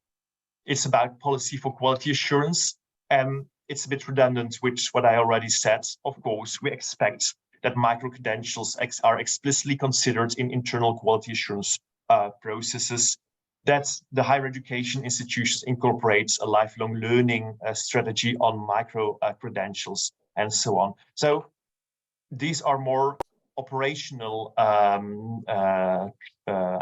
It's about policy for quality assurance, and it's a bit redundant with what I already said. Of course, we expect that micro-credentials are explicitly considered in internal quality assurance processes, that the higher education institutions incorporate a lifelong learning strategy on micro-credentials and so on. So these are more operational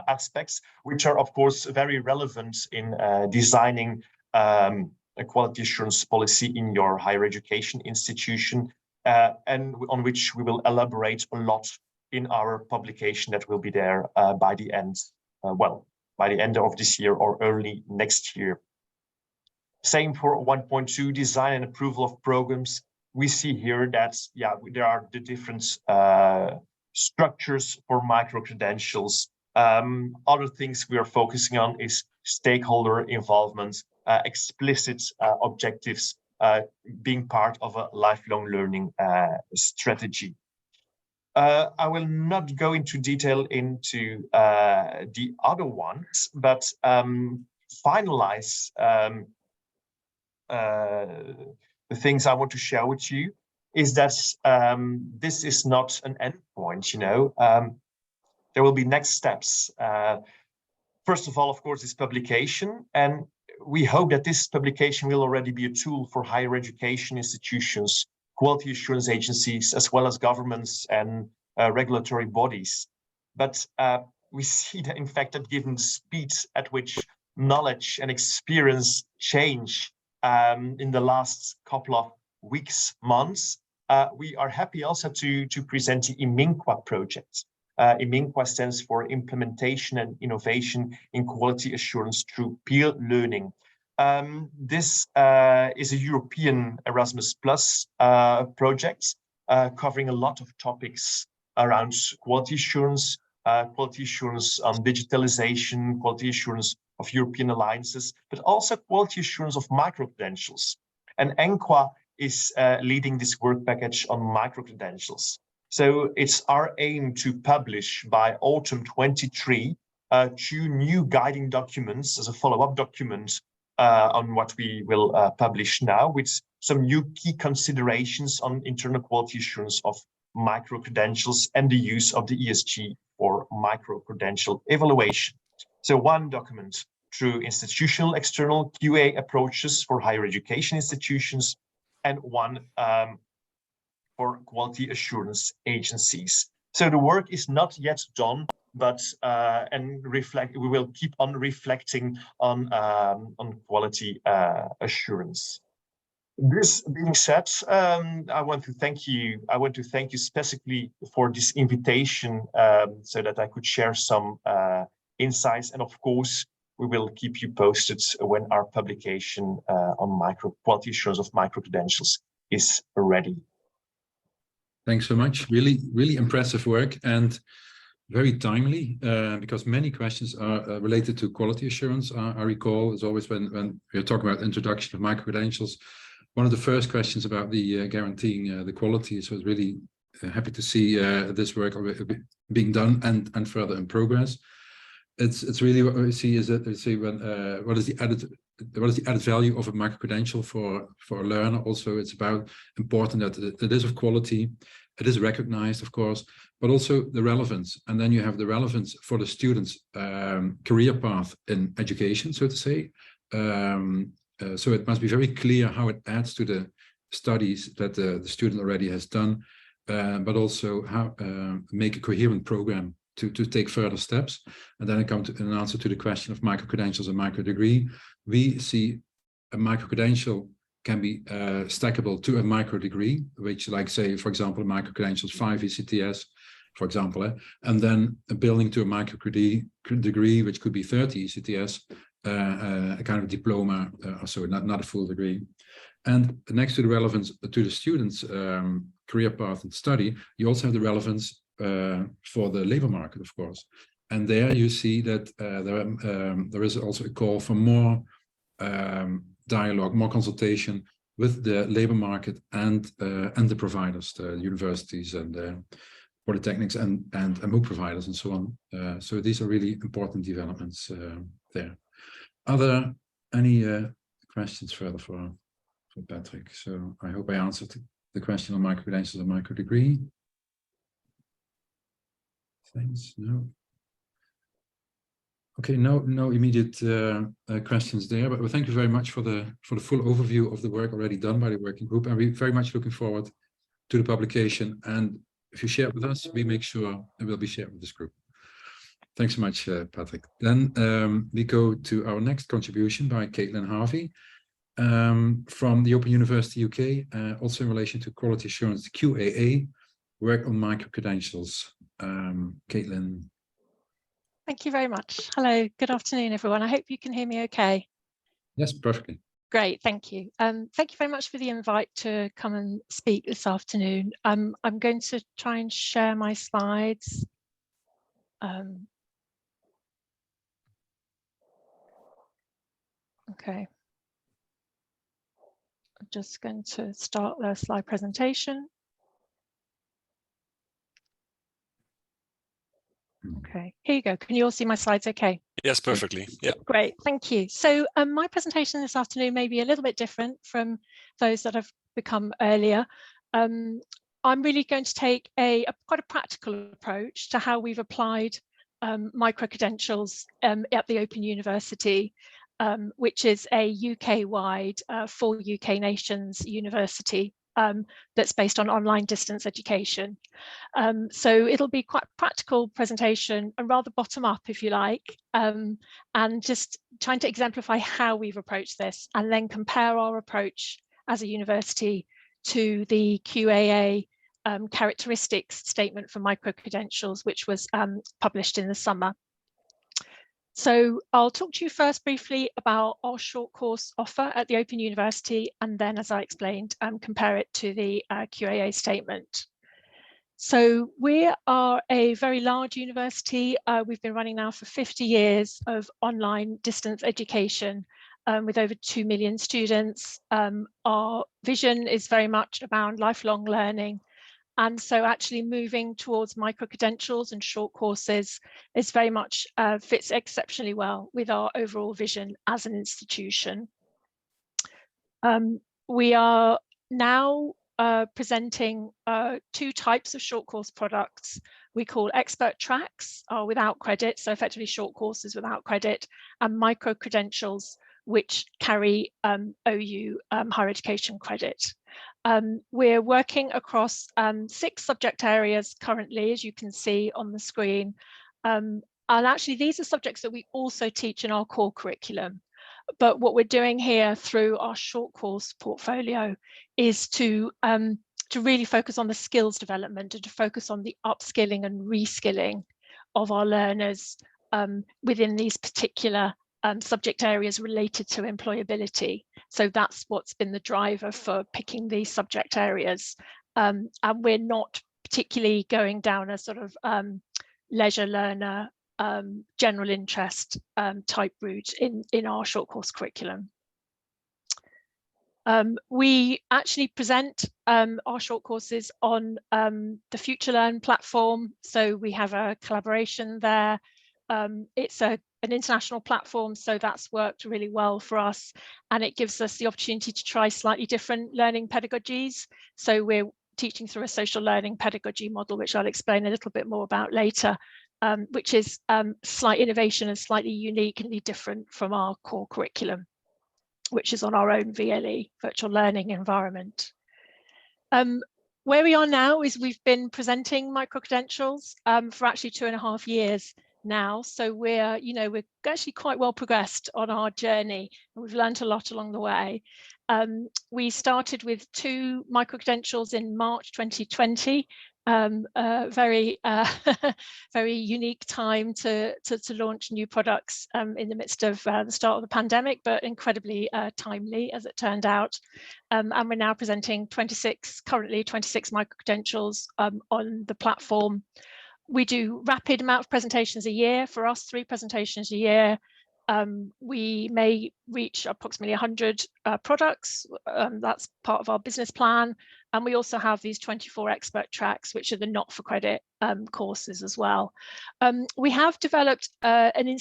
aspects, which are of course very relevant in designing a quality assurance policy in your higher education institution, and on which we will elaborate a lot in our publication that will be there by the end, by the end of this year or early next year. Same for 1.2, design and approval of programs. We see here that, yeah, there are the different structures for micro-credentials. Other things we are focusing on is stakeholder involvement, explicit objectives, being part of a lifelong learning strategy. I will not go into detail into the other ones, but finalize the things I want to share with you is that this is not an endpoint, you know. There will be next steps. First of all, of course, this publication, and we hope that this publication will already be a tool for higher education institutions, quality assurance agencies, as well as governments and regulatory bodies. But we see that, in fact, that given the speed at which knowledge and experience change in the last couple of weeks, months, we are happy also to present the IMINQUA project. IMINQUA stands for Implementation and Innovation in Quality Assurance Through Peer Learning. This is a European Erasmus Plus project covering a lot of topics around quality assurance on digitalization, quality assurance of European alliances, but also quality assurance of micro-credentials. And ENQUA is leading this work package on micro-credentials. So it's our aim to publish by autumn 23 2 new guiding documents as a follow-up document on what we will publish now, with some new key considerations on internal quality assurance of micro-credentials and the use of the ESG for micro-credential evaluation. So one document through institutional external QA approaches for higher education institutions, and one for quality assurance agencies. So the work is not yet done, but we will keep on reflecting on quality assurance. This being said, I want to thank you. I want to thank you specifically for this invitation, so that I could share some insights. And of course, we will keep you posted when our publication on quality assurance of micro-credentials is ready. Thanks so much. Really, really impressive work and very timely, because many questions are related to quality assurance. I recall, as always, when we're talking about introduction of micro-credentials, one of the first questions about the guaranteeing the quality. So I was really happy to see this work being done and further in progress. It's really what we see is that what is the added value of a micro-credential for a learner. Also, it's about important that it is of quality, it is recognized, of course, but also the relevance. And then you have the relevance for the student's career path in education, so to say. So it must be very clear how it adds to the studies that the student already has done, but also how make a coherent program to take further steps. And then I come to an answer to the question of micro-credentials and micro-degree. We see a micro-credential can be stackable to a micro-degree, which, like, say, for example, micro-credentials 5 ECTS, for example, and then building to a micro-degree, which could be 30 ECTS, a kind of diploma, so not a full degree. And next to the relevance to the student's career path and study, you also have the relevance for the labor market, of course. And there you see that there is also a call for more dialogue, more consultation with the labor market and the providers, the universities and the polytechnics and MOOC providers and so on. So these are really important developments there. Are there any questions further for Patrick? So I hope I answered the question on micro-credentials and micro-degree. Thanks. No. Okay, no immediate questions there, but thank you very much for the full overview of the work already done by the working group, and we're very much looking forward to the publication. And if you share it with us, we make sure it will be shared with this group. Thanks so much, Patrick. Then we go to our next contribution by Caitlin Harvey from the Open University UK, also in relation to quality assurance, QAA, work on micro-credentials. Caitlin. Thank you very much. Hello, good afternoon, everyone. I hope you can hear me okay. Yes, perfectly. Great, thank you. Thank you very much for the invite to come and speak this afternoon. I'm going to try and share my slides. Okay. I'm just going to start the slide presentation. Okay, here you go. Can you all see my slides okay? Yes, perfectly. Yeah. Great, thank you. So my presentation this afternoon may be a little bit different from those that have become earlier. I'm really going to take quite a practical approach to how we've applied micro-credentials at the Open University, which is a UK-wide 4 UK nations university that's based on online distance education. So it'll be quite a practical presentation and rather bottom up, if you like, and just trying to exemplify how we've approached this and then compare our approach as a university to the QAA characteristics statement for micro-credentials, which was published in the summer. So I'll talk to you first briefly about our short course offer at the Open University, and then, as I explained, compare it to the QAA statement. So we are a very large university. We've been running now for 50 years of online distance education with over 2 million students. Our vision is very much around lifelong learning. And so actually moving towards micro-credentials and short courses is very much fits exceptionally well with our overall vision as an institution. We are now presenting 2 types of short course products. We call expert tracks without credit, so effectively short courses without credit, and micro-credentials, which carry OU higher education credit. we're working across 6 subject areas currently, as you can see on the screen. And actually, these are subjects that we also teach in our core curriculum. But what we're doing here through our short course portfolio is to really focus on the skills development and to focus on the upskilling and reskilling of our learners within these particular subject areas related to employability. So that's what's been the driver for picking these subject areas. And we're not particularly going down a sort of leisure learner, general interest type route in our short course curriculum. We actually present our short courses on the Future Learn platform. So we have a collaboration there. It's an international platform, so that's worked really well for us. And it gives us the opportunity to try slightly different learning pedagogies. So we're teaching through a social learning pedagogy model, which I'll explain a little bit more about later, which is slight innovation and slightly uniquely different from our core curriculum, which is on our own VLE, virtual learning environment. Where we are now is we've been presenting microcredentials for actually 2.5 years now. So we're actually quite well progressed on our journey, and we've learned a lot along the way. We started with 2 microcredentials in March 2020. Very very unique time to launch new products in the midst of the start of the pandemic, but incredibly timely as it turned out. And we're now presenting currently 26 microcredentials on the platform. We do rapid amount of presentations a year. For us, 3 presentations a year. We may reach approximately 100 products. That's part of our business plan. And we also have these 24 expert tracks, which are the not-for-credit courses as well. We have developed an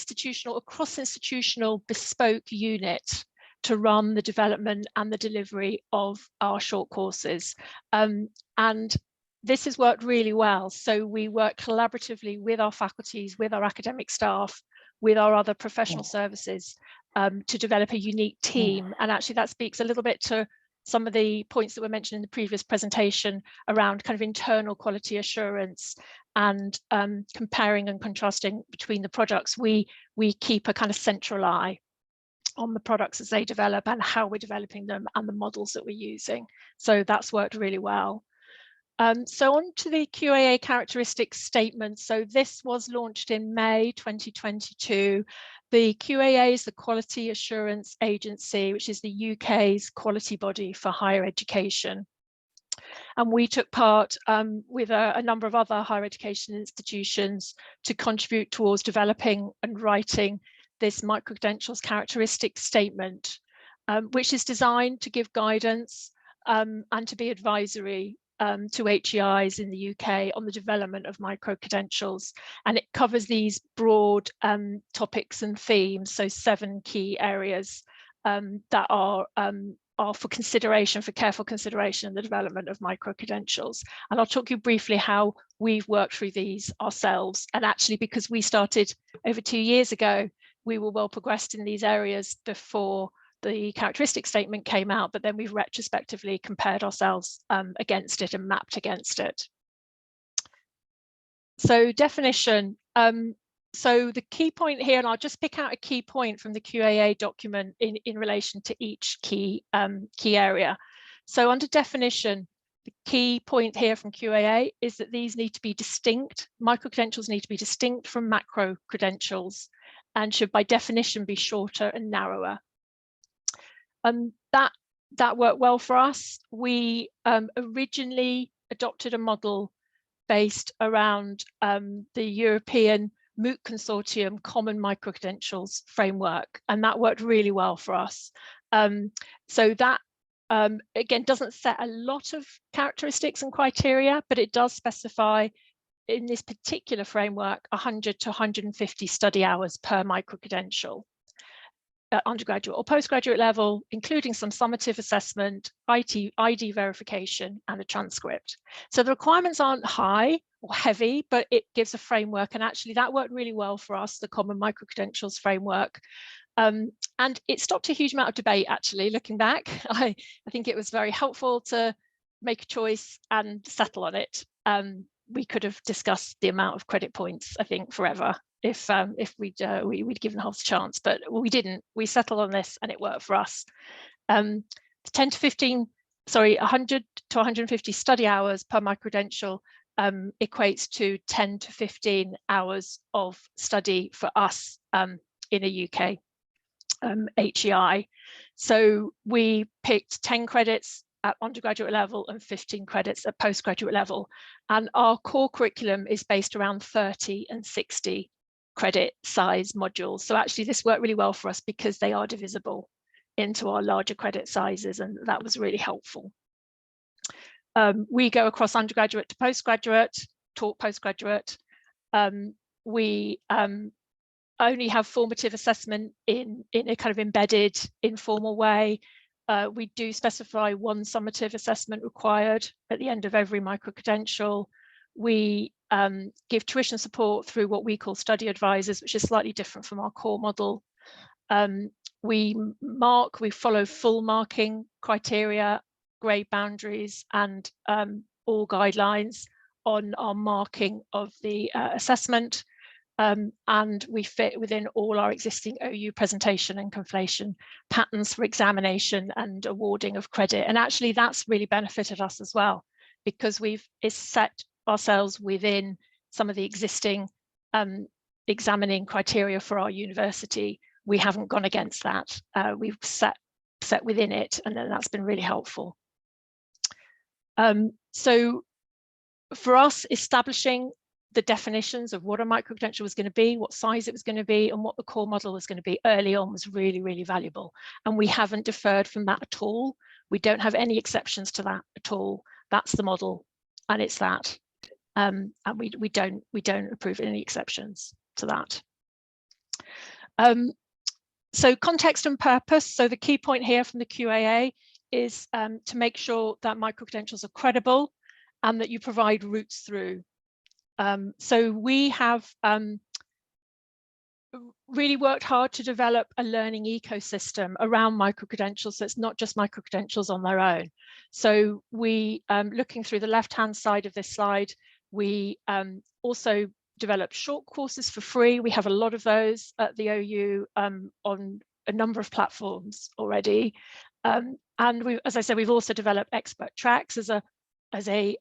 cross-institutional bespoke unit to run the development and the delivery of our short courses. And this has worked really well. So we work collaboratively with our faculties, with our academic staff, with our other professional services to develop a unique team. And actually that speaks a little bit to some of the points that were mentioned in the previous presentation around kind of internal quality assurance and comparing and contrasting between the products. We keep a kind of central eye on the products as they develop and how we're developing them and the models that we're using. So that's worked really well. So on to the QAA characteristics statement. So this was launched in May 2022. The QAA is the Quality Assurance Agency, which is the UK's quality body for higher education. And we took part with a number of other higher education institutions to contribute towards developing and writing this microcredentials characteristics statement, which is designed to give guidance and to be advisory to HEIs in the UK on the development of microcredentials, and it covers these broad topics and themes. So 7 key areas that are for consideration, for careful consideration in the development of microcredentials. And I'll talk you briefly how we've worked through these ourselves. And actually, because we started over 2 years ago, we were well progressed in these areas before the characteristic statement came out, but then we've retrospectively compared ourselves against it and mapped against it. So definition. So the key point here, and I'll just pick out a key point from the QAA document in relation to each key area. So under definition, the key point here from QAA is that these need to be distinct. Microcredentials need to be distinct from macro credentials and should by definition be shorter and narrower. That worked well for us. We originally adopted a model based around the European MOOC Consortium Common Microcredentials Framework, and that worked really well for us. So that, again, doesn't set a lot of characteristics and criteria, but it does specify in this particular framework 100 to 150 study hours per microcredential. At undergraduate or postgraduate level, including some summative assessment, ID verification, and a transcript. So the requirements aren't high or heavy, but it gives a framework, and actually that worked really well for us, the Common Microcredentials Framework. And it stopped a huge amount of debate, actually, looking back. I think it was very helpful to make a choice and settle on it. We could have discussed the amount of credit points, I think, forever if we'd given Harvey a chance, but we didn't. We settled on this and it worked for us. 100 to 150 study hours per microcredential equates to 10 to 15 hours of study for us in a UK HEI. So we picked 10 credits at undergraduate level and 15 credits at postgraduate level. And our core curriculum is based around 30 and 60 credit size modules. So actually this worked really well for us because they are divisible into our larger credit sizes, and that was really helpful. We go across undergraduate to postgraduate, taught postgraduate. We only have formative assessment in a kind of embedded, informal way. We do specify one summative assessment required at the end of every microcredential. We give tuition support through what we call study advisors, which is slightly different from our core model. We follow full marking criteria, grade boundaries, and all guidelines on our marking of the assessment. And we fit within all our existing OU presentation and conflation patterns for examination and awarding of credit. And actually that's really benefited us as well, because we've set ourselves within some of the existing examining criteria for our university. We haven't gone against that. We've set within it, and then that's been really helpful. So for us, establishing the definitions of what a microcredential was going to be, what size it was going to be, and what the core model was going to be early on was really, really valuable. And we haven't deferred from that at all. We don't have any exceptions to that at all. That's the model, and it's that. And we don't approve any exceptions to that. So context and purpose. So the key point here from the QAA is to make sure that microcredentials are credible and that you provide routes through. So we have really worked hard to develop a learning ecosystem around microcredentials. So it's not just microcredentials on their own. So we, looking through the left-hand side of this slide, we also develop short courses for free. We have a lot of those at the OU on a number of platforms already. And we, as I said, we've also developed expert tracks as a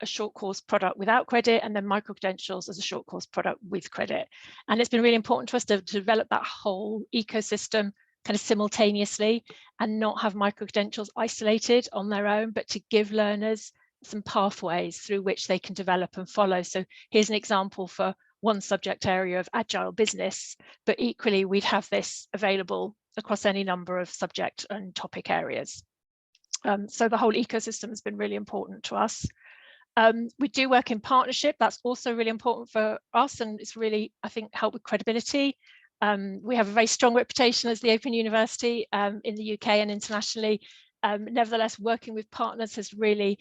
short course product without credit, and then microcredentials as a short course product with credit. And it's been really important to us to develop that whole ecosystem kind of simultaneously and not have microcredentials isolated on their own, but to give learners some pathways through which they can develop and follow. So here's an example for one subject area of agile business, but equally we'd have this available across any number of subject and topic areas. So the whole ecosystem has been really important to us. We do work in partnership. That's also really important for us, and it's really, I think, helped with credibility. We have a very strong reputation as the Open University in the UK and internationally. Nevertheless, working with partners has really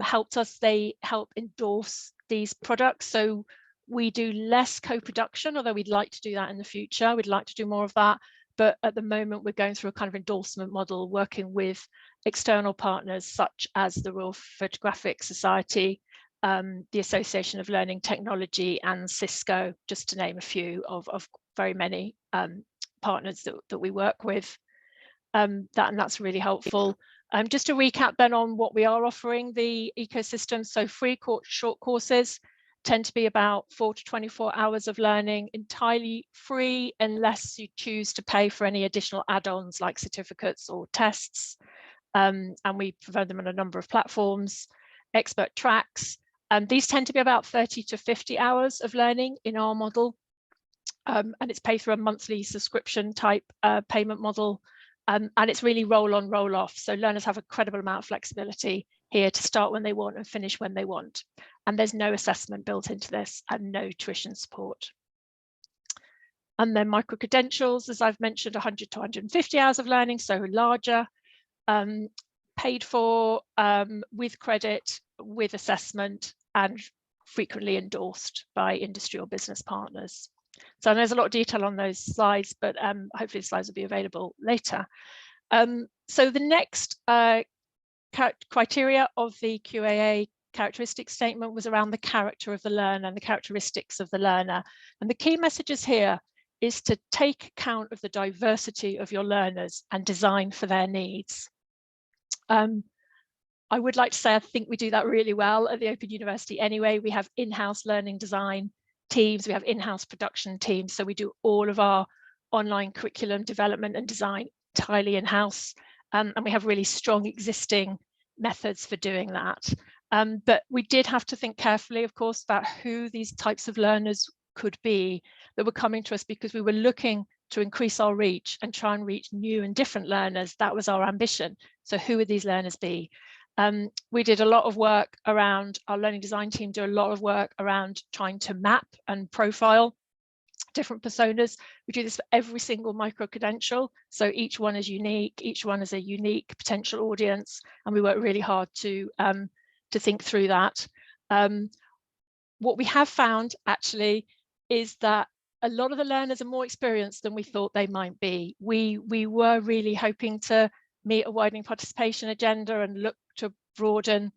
helped us. They help endorse these products. So we do less co-production, although we'd like to do that in the future. We'd like to do more of that. But at the moment, we're going through a kind of endorsement model, working with external partners such as the Royal Photographic Society, the Association of Learning Technology, and Cisco, just to name a few of very many partners that we work with. And that's really helpful. Just to recap then on what we are offering, the ecosystem. So free short courses tend to be about 4 to 24 hours of learning, entirely free unless you choose to pay for any additional add-ons like certificates or tests. And we provide them on a number of platforms. Expert tracks. These tend to be about 30 to 50 hours of learning in our model. And it's paid through a monthly subscription type payment model. And it's really roll on, roll off. So learners have a credible amount of flexibility here to start when they want and finish when they want. And there's no assessment built into this and no tuition support. And then microcredentials, as I've mentioned, 100 to 150 hours of learning, so larger, paid for with credit, with assessment, and frequently endorsed by industry or business partners. So there's a lot of detail on those slides, but hopefully the slides will be available later. So the next criteria of the QAA characteristics statement was around the character of the learner and the characteristics of the learner. And the key messages here is to take account of the diversity of your learners and design for their needs. I would like to say I think we do that really well at the Open University anyway. We have in-house learning design teams, we have in-house production teams, so we do all of our online curriculum development and design entirely in-house, and we have really strong existing methods for doing that. But we did have to think carefully, of course, about who these types of learners could be that were coming to us, because we were looking to increase our reach and try and reach new and different learners. That was our ambition. So who would these learners be? We did a lot of work around, our learning design team do a lot of work around trying to map and profile different personas. We do this for every single micro-credential. So each one is unique, each one is a unique potential audience, and we work really hard to think through that. What we have found actually is that a lot of the learners are more experienced than we thought they might be. We were really hoping to meet a widening participation agenda and look to broaden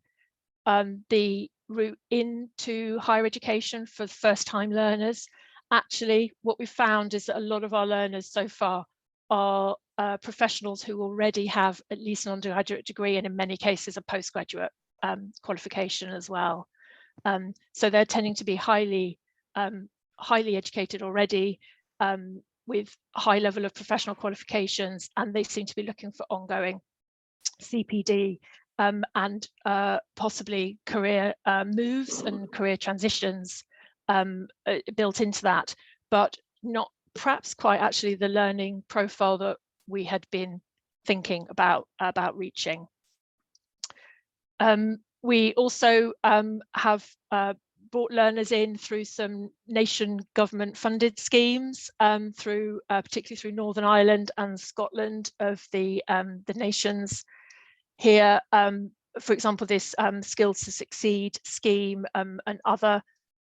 the route into higher education for first-time learners. Actually, what we found is that a lot of our learners so far are professionals who already have at least an undergraduate degree, and in many cases a postgraduate qualification as well. So they're tending to be highly educated already, with high level of professional qualifications, and they seem to be looking for ongoing CPD and possibly career moves and career transitions built into that, but not perhaps quite actually the learning profile that we had been thinking about reaching. We also have brought learners in through some nation government funded schemes, particularly through Northern Ireland and Scotland of the nations here. For example, this Skills to Succeed scheme and other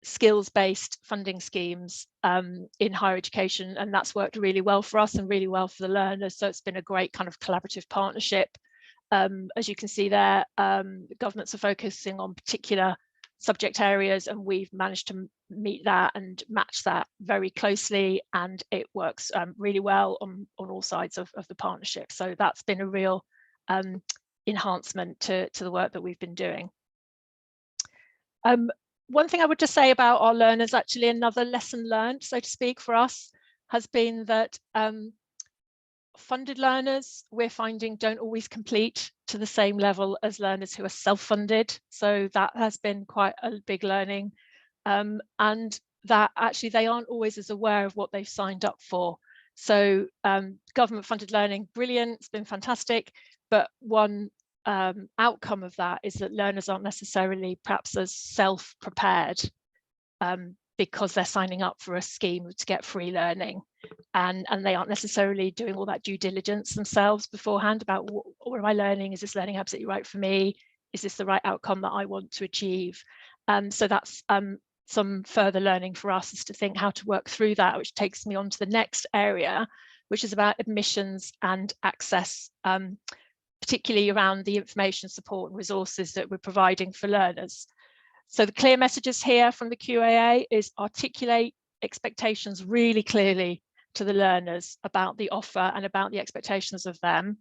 skills-based funding schemes in higher education, and that's worked really well for us and really well for the learners. So it's been a great kind of collaborative partnership. As you can see there, governments are focusing on particular subject areas, and we've managed to meet that and match that very closely, and it works really well on all sides of the partnership. So that's been a real enhancement to the work that we've been doing. One thing I would just say about our learners, actually another lesson learned, so to speak, for us has been that funded learners, we're finding, don't always complete to the same level as learners who are self-funded. So that has been quite a big learning, and that actually they aren't always as aware of what they've signed up for. So government funded learning, brilliant, it's been fantastic, but one outcome of that is that learners aren't necessarily perhaps as self-prepared because they're signing up for a scheme to get free learning, and they aren't necessarily doing all that due diligence themselves beforehand about what am I learning? Is this learning absolutely right for me? Is this the right outcome that I want to achieve? So that's some further learning for us, is to think how to work through that, which takes me on to the next area, which is about admissions and access, particularly around the information, support and resources that we're providing for learners. So the clear messages here from the QAA is articulate expectations really clearly to the learners about the offer and about the expectations of them.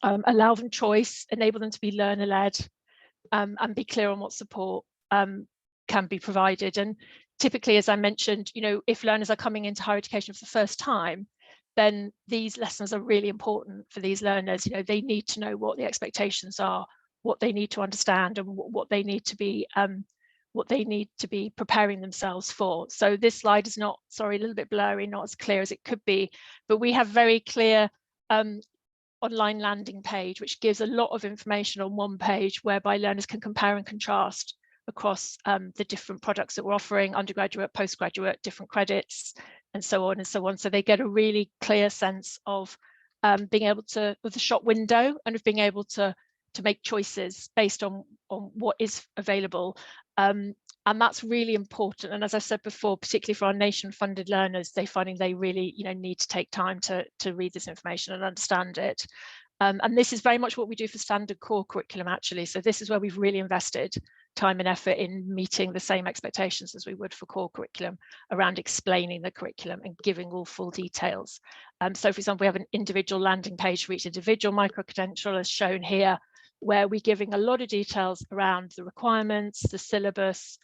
Allow them choice, enable them to be learner-led, and be clear on what support can be provided. And typically, as I mentioned, if learners are coming into higher education for the first time, then these lessons are really important for these learners. They need to know what the expectations are, what they need to understand, and what they need to be preparing themselves for. So this slide is not, sorry, a little bit blurry, not as clear as it could be, but we have very clear online landing page, which gives a lot of information on one page, whereby learners can compare and contrast across the different products that we're offering, undergraduate, postgraduate, different credits, and so on and so on. So they get a really clear sense of being able to, with the shop window, and of being able to make choices based on what is available. And that's really important. And as I said before, particularly for our nation-funded learners, they're finding they really need to take time to read this information and understand it. And this is very much what we do for standard core curriculum, actually. So this is where we've really invested time and effort in meeting the same expectations as we would for core curriculum around explaining the curriculum and giving all full details. So for example, we have an individual landing page for each individual micro-credential as shown here, where we're giving a lot of details around the requirements, the syllabus,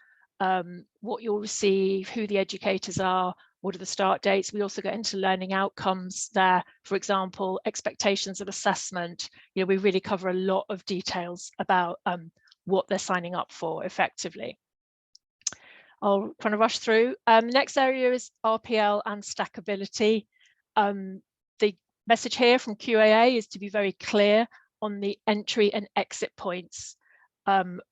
what you'll receive, who the educators are, what are the start dates. We also get into learning outcomes there, for example, expectations of assessment. You know, we really cover a lot of details about what they're signing up for effectively. I'll kind of rush through. Next area is RPL and stackability. The message here from QAA is to be very clear on the entry and exit points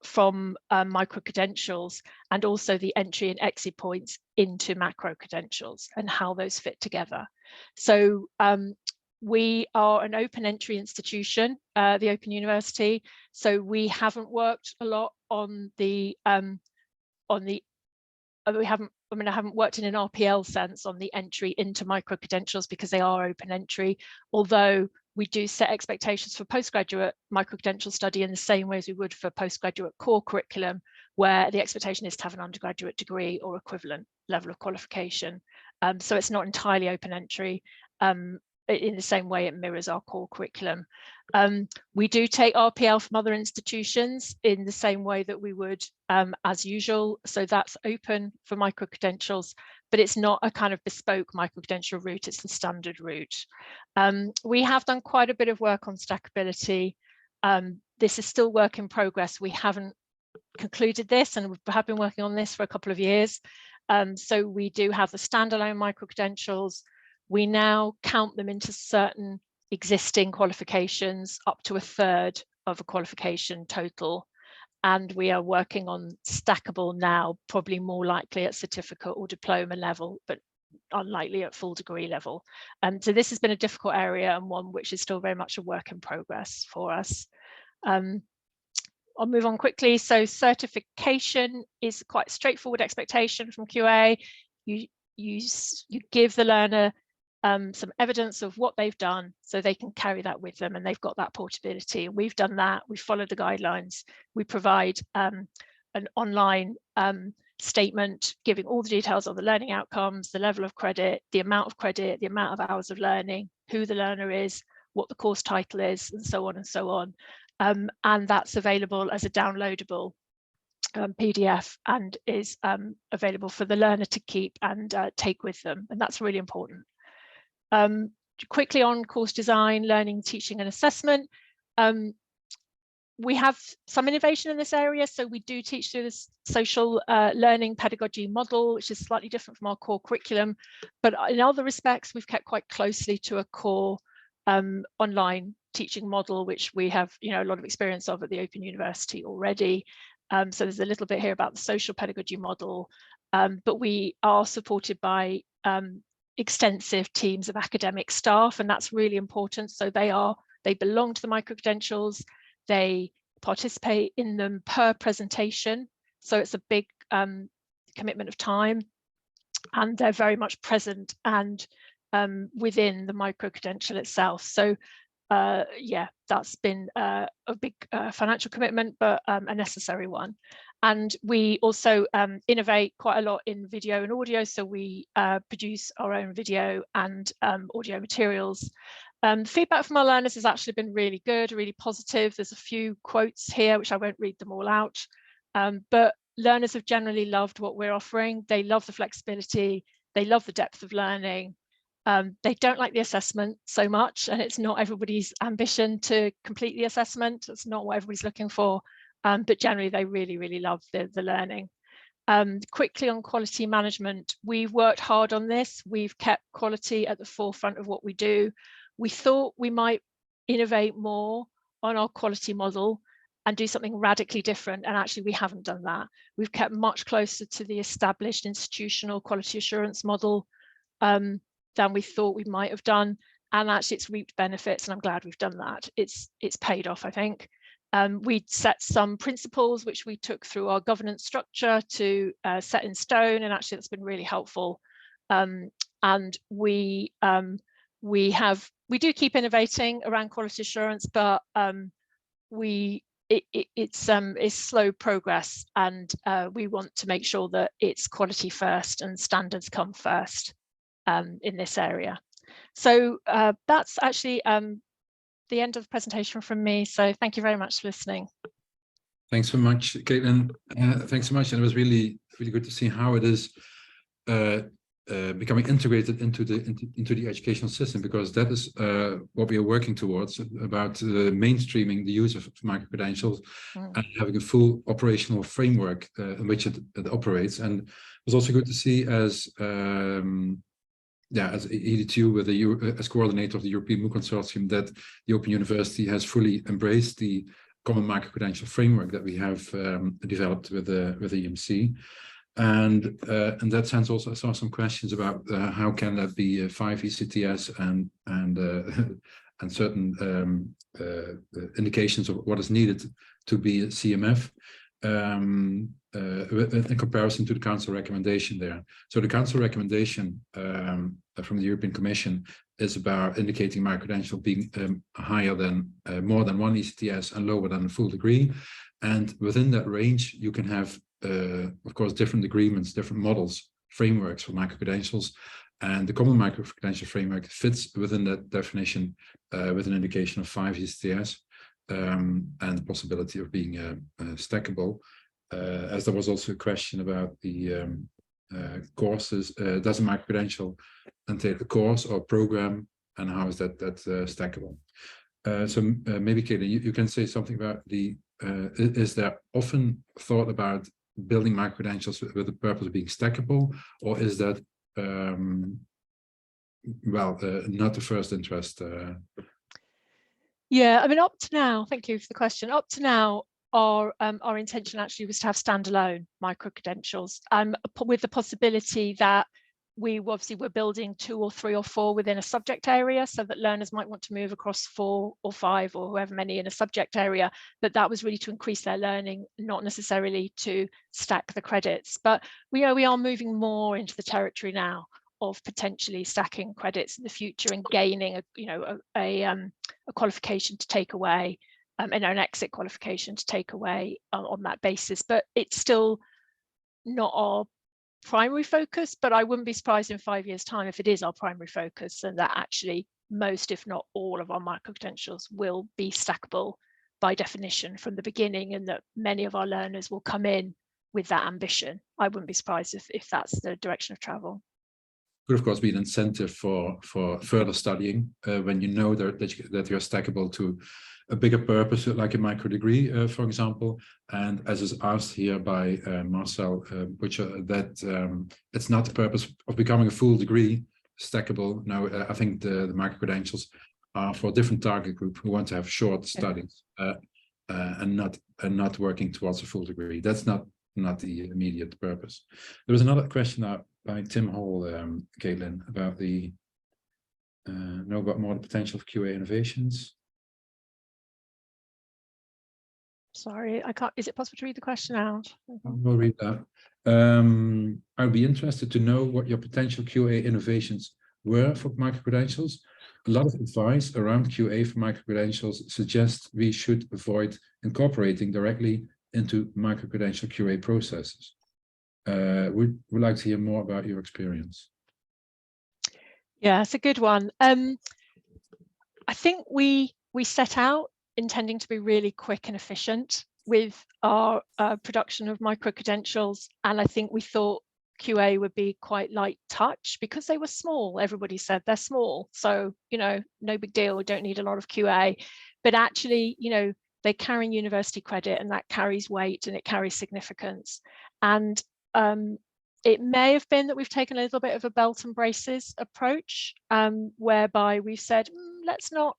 from micro-credentials, and also the entry and exit points into macro-credentials and how those fit together. So we are an open entry institution, the Open University, so we haven't worked a lot on the I haven't worked in an RPL sense on the entry into micro-credentials because they are open entry, although we do set expectations for postgraduate micro-credential study in the same way as we would for postgraduate core curriculum, where the expectation is to have an undergraduate degree or equivalent level of qualification. So it's not entirely open entry. In the same way it mirrors our core curriculum. We do take RPL from other institutions in the same way that we would as usual. So that's open for micro-credentials, but it's not a kind of bespoke micro-credential route, it's the standard route. We have done quite a bit of work on stackability. This is still work in progress. We haven't concluded this, and we have been working on this for a couple of years. So we do have the standalone micro-credentials. We now count them into certain existing qualifications, up to a third of a qualification total. And we are working on stackable now, probably more likely at certificate or diploma level, but unlikely at full degree level. So this has been a difficult area and one which is still very much a work in progress for us. I'll move on quickly. So certification is quite a straightforward expectation from QA. You give the learner some evidence of what they've done so they can carry that with them, and they've got that portability. We've done that. We've followed the guidelines. We provide an online statement giving all the details of the learning outcomes, the level of credit, the amount of hours of learning, who the learner is, what the course title is, and so on and so on. And that's available as a downloadable PDF and is available for the learner to keep and take with them. And that's really important. Quickly on course design, learning, teaching and assessment. We have some innovation in this area. So we do teach through this social learning pedagogy model, which is slightly different from our core curriculum. But in other respects, we've kept quite closely to a core online teaching model, which we have a lot of experience of at the Open University already. So there's a little bit here about the social pedagogy model, but we are supported by extensive teams of academic staff, and that's really important. So they belong to the micro-credentials, they participate in them per presentation, so it's a big commitment of time, and they're very much present and within the micro-credential itself. So yeah, that's been a big financial commitment, but a necessary one. And we also innovate quite a lot in video and audio. So we produce our own video and audio materials. Feedback from our learners has actually been really good, really positive. There's a few quotes here, which I won't read them all out. But learners have generally loved what we're offering. They love the flexibility. They love the depth of learning. They don't like the assessment so much, and it's not everybody's ambition to complete the assessment. It's not what everybody's looking for. But generally, they really, really love the learning. Quickly on quality management, we've worked hard on this. We've kept quality at the forefront of what we do. We thought we might innovate more on our quality model and do something radically different. And actually, we haven't done that. We've kept much closer to the established institutional quality assurance model than we thought we might have done. And actually, it's reaped benefits. And I'm glad we've done that. It's paid off, I think. We set some principles which we took through our governance structure to set in stone, and actually that's been really helpful. And we we do keep innovating around quality assurance, but it's slow progress, and we want to make sure that it's quality first and standards come first in this area. So that's actually the end of the presentation from me. So thank you very much for listening. Thanks so much, Caitlin. Thanks so much. And it was really good to see how it is becoming integrated into the educational system, because that is what we are working towards, about mainstreaming the use of microcredentials and having a full operational framework in which it operates. And it was also good to see as EADTU, as coordinator of the European MOOC Consortium, that the Open University has fully embraced the common microcredential framework that we have developed with EMC. And in that sense, also I saw some questions about how can that be 5 ECTS and certain indications of what is needed to be a CMF in comparison to the Council recommendation there. So the Council recommendation from the European Commission is about indicating microcredential being higher than more than 1 ECTS and lower than a full degree. And within that range, you can have of course, different agreements, different models, frameworks for microcredentials, and the common microcredential framework fits within that definition with an indication of 5 ECTS and the possibility of being stackable. As there was also a question about the courses, does a microcredential entail a course or program, and how is that stackable? So maybe Caitlin, you can say something about the is there often thought about building microcredentials with the purpose of being stackable, or is that not the first interest? Yeah, I mean, up to now, thank you for the question. Up to now, our intention actually was to have standalone microcredentials, with the possibility that we obviously were building 2 or 3 or 4 within a subject area, so that learners might want to move across 4 or 5 or however many in a subject area, but that was really to increase their learning, not necessarily to stack the credits. But we are moving more into the territory now of potentially stacking credits in the future and gaining a qualification to take away, and an exit qualification to take away on that basis. But it's still not our primary focus, but I wouldn't be surprised in 5 years' time if it is our primary focus, and that actually most, if not all, of our microcredentials will be stackable by definition from the beginning, and that many of our learners will come in with that ambition. I wouldn't be surprised if that's the direction of travel. Could of course be an incentive for further studying when you know that you're stackable to a bigger purpose, like a micro degree, for example. And as is asked here by Marcel Butcher, that it's not the purpose of becoming a full degree stackable. No, I think the microcredentials are for a different target group who want to have short studies and not working towards a full degree. That's not the immediate purpose. There was another question by Tim Hall, Caitlin, about know about more the potential of QA innovations. Sorry, I can't. Is it possible to read the question out? We'll read that. I'd be interested to know what your potential QA innovations were for microcredentials. A lot of advice around QA for microcredentials suggests we should avoid incorporating directly into microcredential QA processes. Would like to hear more about your experience. Yeah, it's a good one. I think we set out intending to be really quick and efficient with our production of microcredentials, and I think we thought QA would be quite light touch because they were small. Everybody said they're small, so no big deal, we don't need a lot of QA. But actually, they carry university credit, and that carries weight and it carries significance. And it may have been that we've taken a little bit of a belt and braces approach, whereby we've said, let's not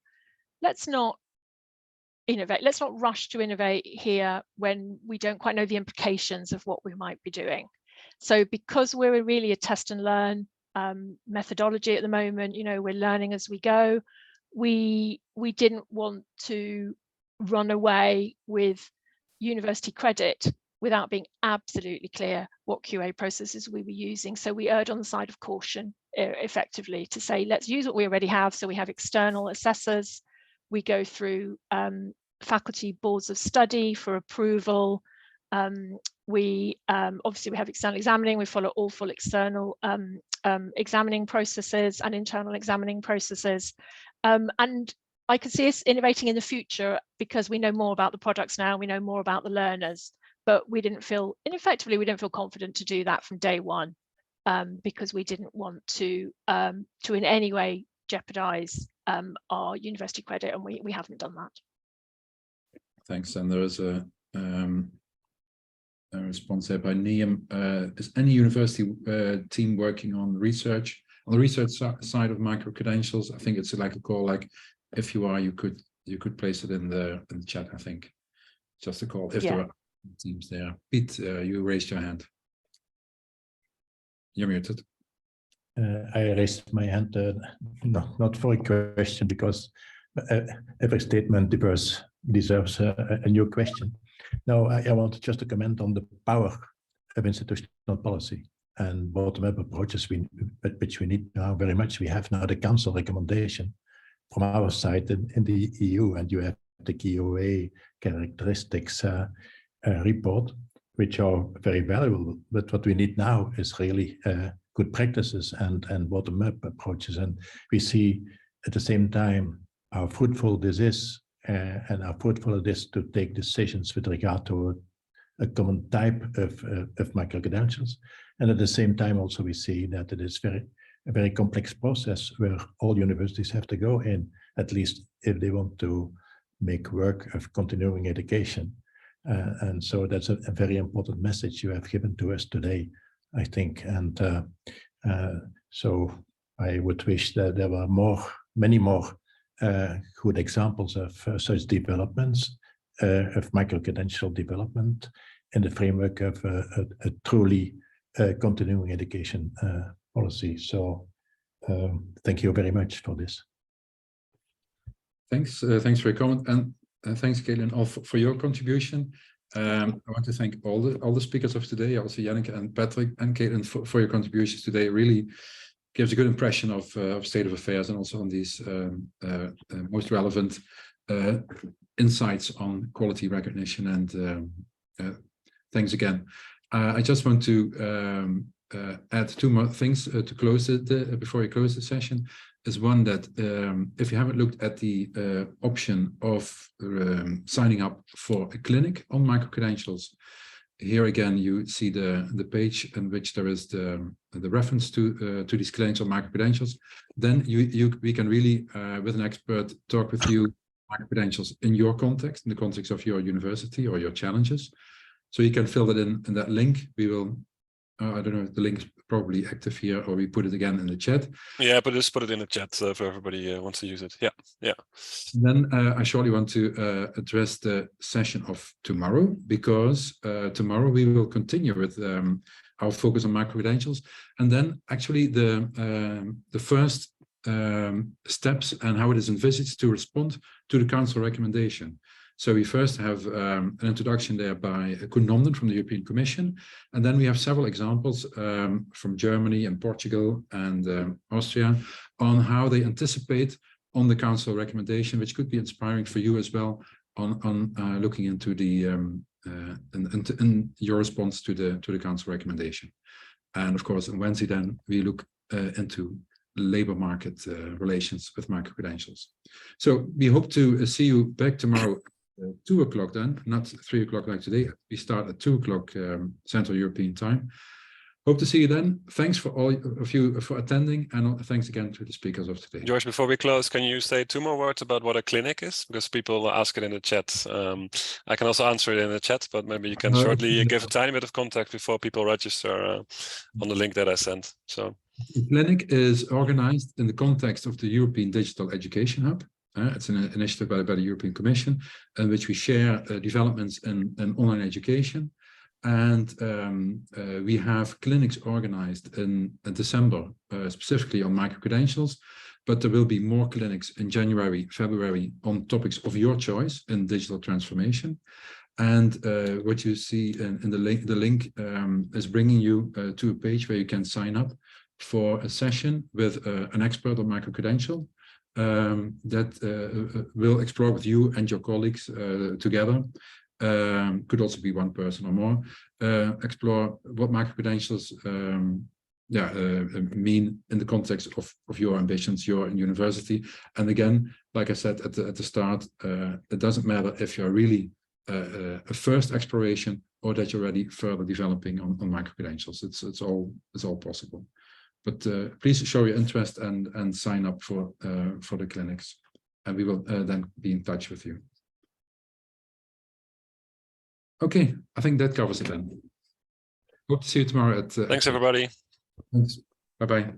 innovate, let's not rush to innovate here when we don't quite know the implications of what we might be doing. So because we're really a test and learn methodology at the moment, we're learning as we go, we didn't want to run away with university credit without being absolutely clear what QA processes we were using. So we erred on the side of caution, effectively, to say, let's use what we already have. So we have external assessors. We go through faculty boards of study for approval. Obviously we have external examining. We follow all full external examining processes and internal examining processes. And I can see us innovating in the future because we know more about the products now. We know more about the learners, but we didn't feel, effectively, we didn't feel confident to do that from day one, because we didn't want to in any way jeopardize our university credit, and we haven't done that. Thanks. And there is a response here by Niam. Is any university team working on research? On the research side of micro-credentials, I think it's like a call, like if you are, you could place it in the chat, I think. Just a call if there are teams there. Pete, you raised your hand. You're muted. I raised my hand, not for a question, because every statement deserves a new question. No, I wanted just to comment on the power of institutional policy and bottom-up approaches which we need now very much. We have now the council recommendation from our side in the EU, and you have the QA characteristics report, which are very valuable. But what we need now is really good practices and bottom-up approaches. And we see at the same time how fruitful this is, and how fruitful it is to take decisions with regard to a common type of micro-credentials. And at the same time also we see that it is a very complex process where all universities have to go in, at least if they want to make work of continuing education. And so that's a very important message you have given to us today, I think. And so I would wish that there were many more good examples of such developments, of micro-credential development in the framework of a truly continuing education policy. So thank you very much for this. Thanks. Thanks for your comment, and thanks, Kaelin, all for your contribution. I want to thank all the speakers of today, also Jenneke and Patrick and Kaelin for your contributions today. It really gives a good impression of state of affairs, and also on these most relevant insights on quality recognition. And thanks again. I just want to add two more things to close it before we close the session. Is one that if you haven't looked at the option of signing up for a clinic on micro-credentials, here again you see the page in which there is the reference to these clinics on micro-credentials. Then we can really with an expert talk with you micro-credentials in your context, in the context of your university or your challenges. So you can fill that in that link. We will I don't know if the link is probably active here, or we put it again in the chat. Yeah, but just put it in the chat for everybody who wants to use it. Yeah. Then I shortly want to address the session of tomorrow, because tomorrow we will continue with our focus on micro-credentials, and then actually the first steps and how it is envisaged to respond to the council recommendation. So we first have an introduction there by Koen Nomden from the European Commission, and then we have several examples from Germany and Portugal and Austria on how they anticipate on the council recommendation, which could be inspiring for you as well on looking into the in your response to the council recommendation. And of course, on Wednesday then we look into labor market relations with micro-credentials. So we hope to see you back tomorrow. 2 o'clock then, not 3 o'clock like today. We start at 2 o'clock Central European time. Hope to see you then. Thanks for all of you for attending, and thanks again to the speakers of today. George, before we close, can you say 2 more words about what a clinic is? Because people ask it in the chat. I can also answer it in the chat, but maybe you can shortly give a tiny bit of context before people register on the link that I sent. So the clinic is organized in the context of the European Digital Education Hub. It's an initiative by the European Commission, in which we share developments in online education. And we have clinics organized in December, specifically on micro-credentials, but there will be more clinics in January, February on topics of your choice in digital transformation. And what you see in the link is bringing you to a page where you can sign up for a session with an expert on microcredential that will explore with you and your colleagues together. Could also be one person or more. Explore what microcredentials mean in the context of your ambitions, your university. And again, like I said at the start, it doesn't matter if you're really a first exploration or that you're already further developing on microcredentials. It's all possible. But please show your interest and sign up for the clinics, and we will then be in touch with you. Okay, I think that covers it then. Hope to see you tomorrow at. Thanks, everybody. Thanks. Bye-bye.